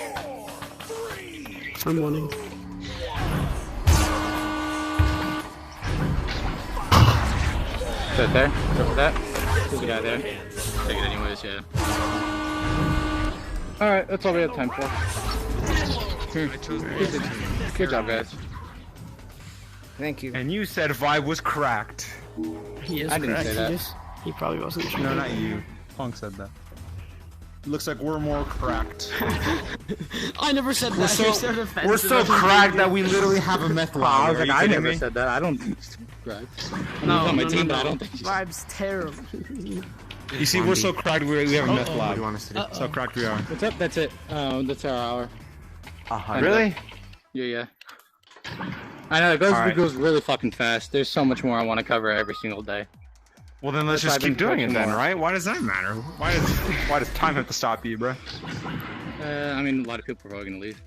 Speaker 7: I'm winning.
Speaker 5: Is that there? Go for that. There's a guy there. Take it anyways, yeah. Alright, that's all we have time for. Good job, guys.
Speaker 1: Thank you.
Speaker 3: And you said Vibe was cracked.
Speaker 7: He is
Speaker 5: I didn't
Speaker 7: correct.
Speaker 5: say that.
Speaker 7: He probably wasn't sure.
Speaker 3: No, not you. Punk said that. Looks like we're more cracked.
Speaker 7: I never said that.
Speaker 3: We're so cracked that we literally have a meth lab.
Speaker 5: I was like, I never said that. I don't think
Speaker 7: No,
Speaker 5: on my
Speaker 7: no,
Speaker 5: team,
Speaker 7: no,
Speaker 5: but I
Speaker 7: no.
Speaker 5: don't think
Speaker 7: Vibe's terrible.
Speaker 3: You see, we're so cracked we have a meth lab.
Speaker 8: What do you want us to do?
Speaker 3: So cracked we are.
Speaker 5: What's up? That's it. That's our hour.
Speaker 3: Really?
Speaker 5: Yeah. I know, it goes really fucking fast. There's so much more I want to cover every single day.
Speaker 3: Well, then let's just keep doing it then, right? Why does that matter? Why does time have to stop you, bro?
Speaker 5: I mean, a lot of people are probably gonna leave.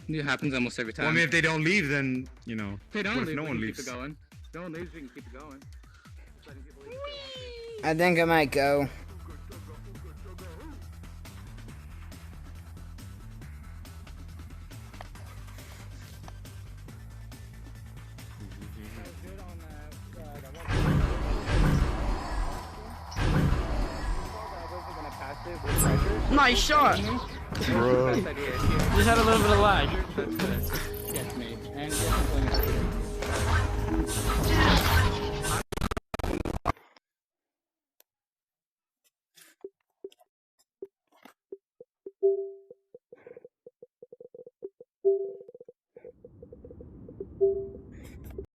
Speaker 5: It happens almost every time.
Speaker 3: Well, I mean, if they don't leave, then, you know,
Speaker 5: if they don't
Speaker 3: what if
Speaker 5: leave,
Speaker 3: no
Speaker 5: we
Speaker 3: one
Speaker 5: can
Speaker 3: leaves?
Speaker 5: keep it going. If no one leaves, we can keep it going. Letting people leave if they want to.
Speaker 1: I think I might go.
Speaker 7: Nice shot.
Speaker 3: Bro.
Speaker 7: Just had a little bit of lag.
Speaker 5: Yes, me. And yes, I'm playing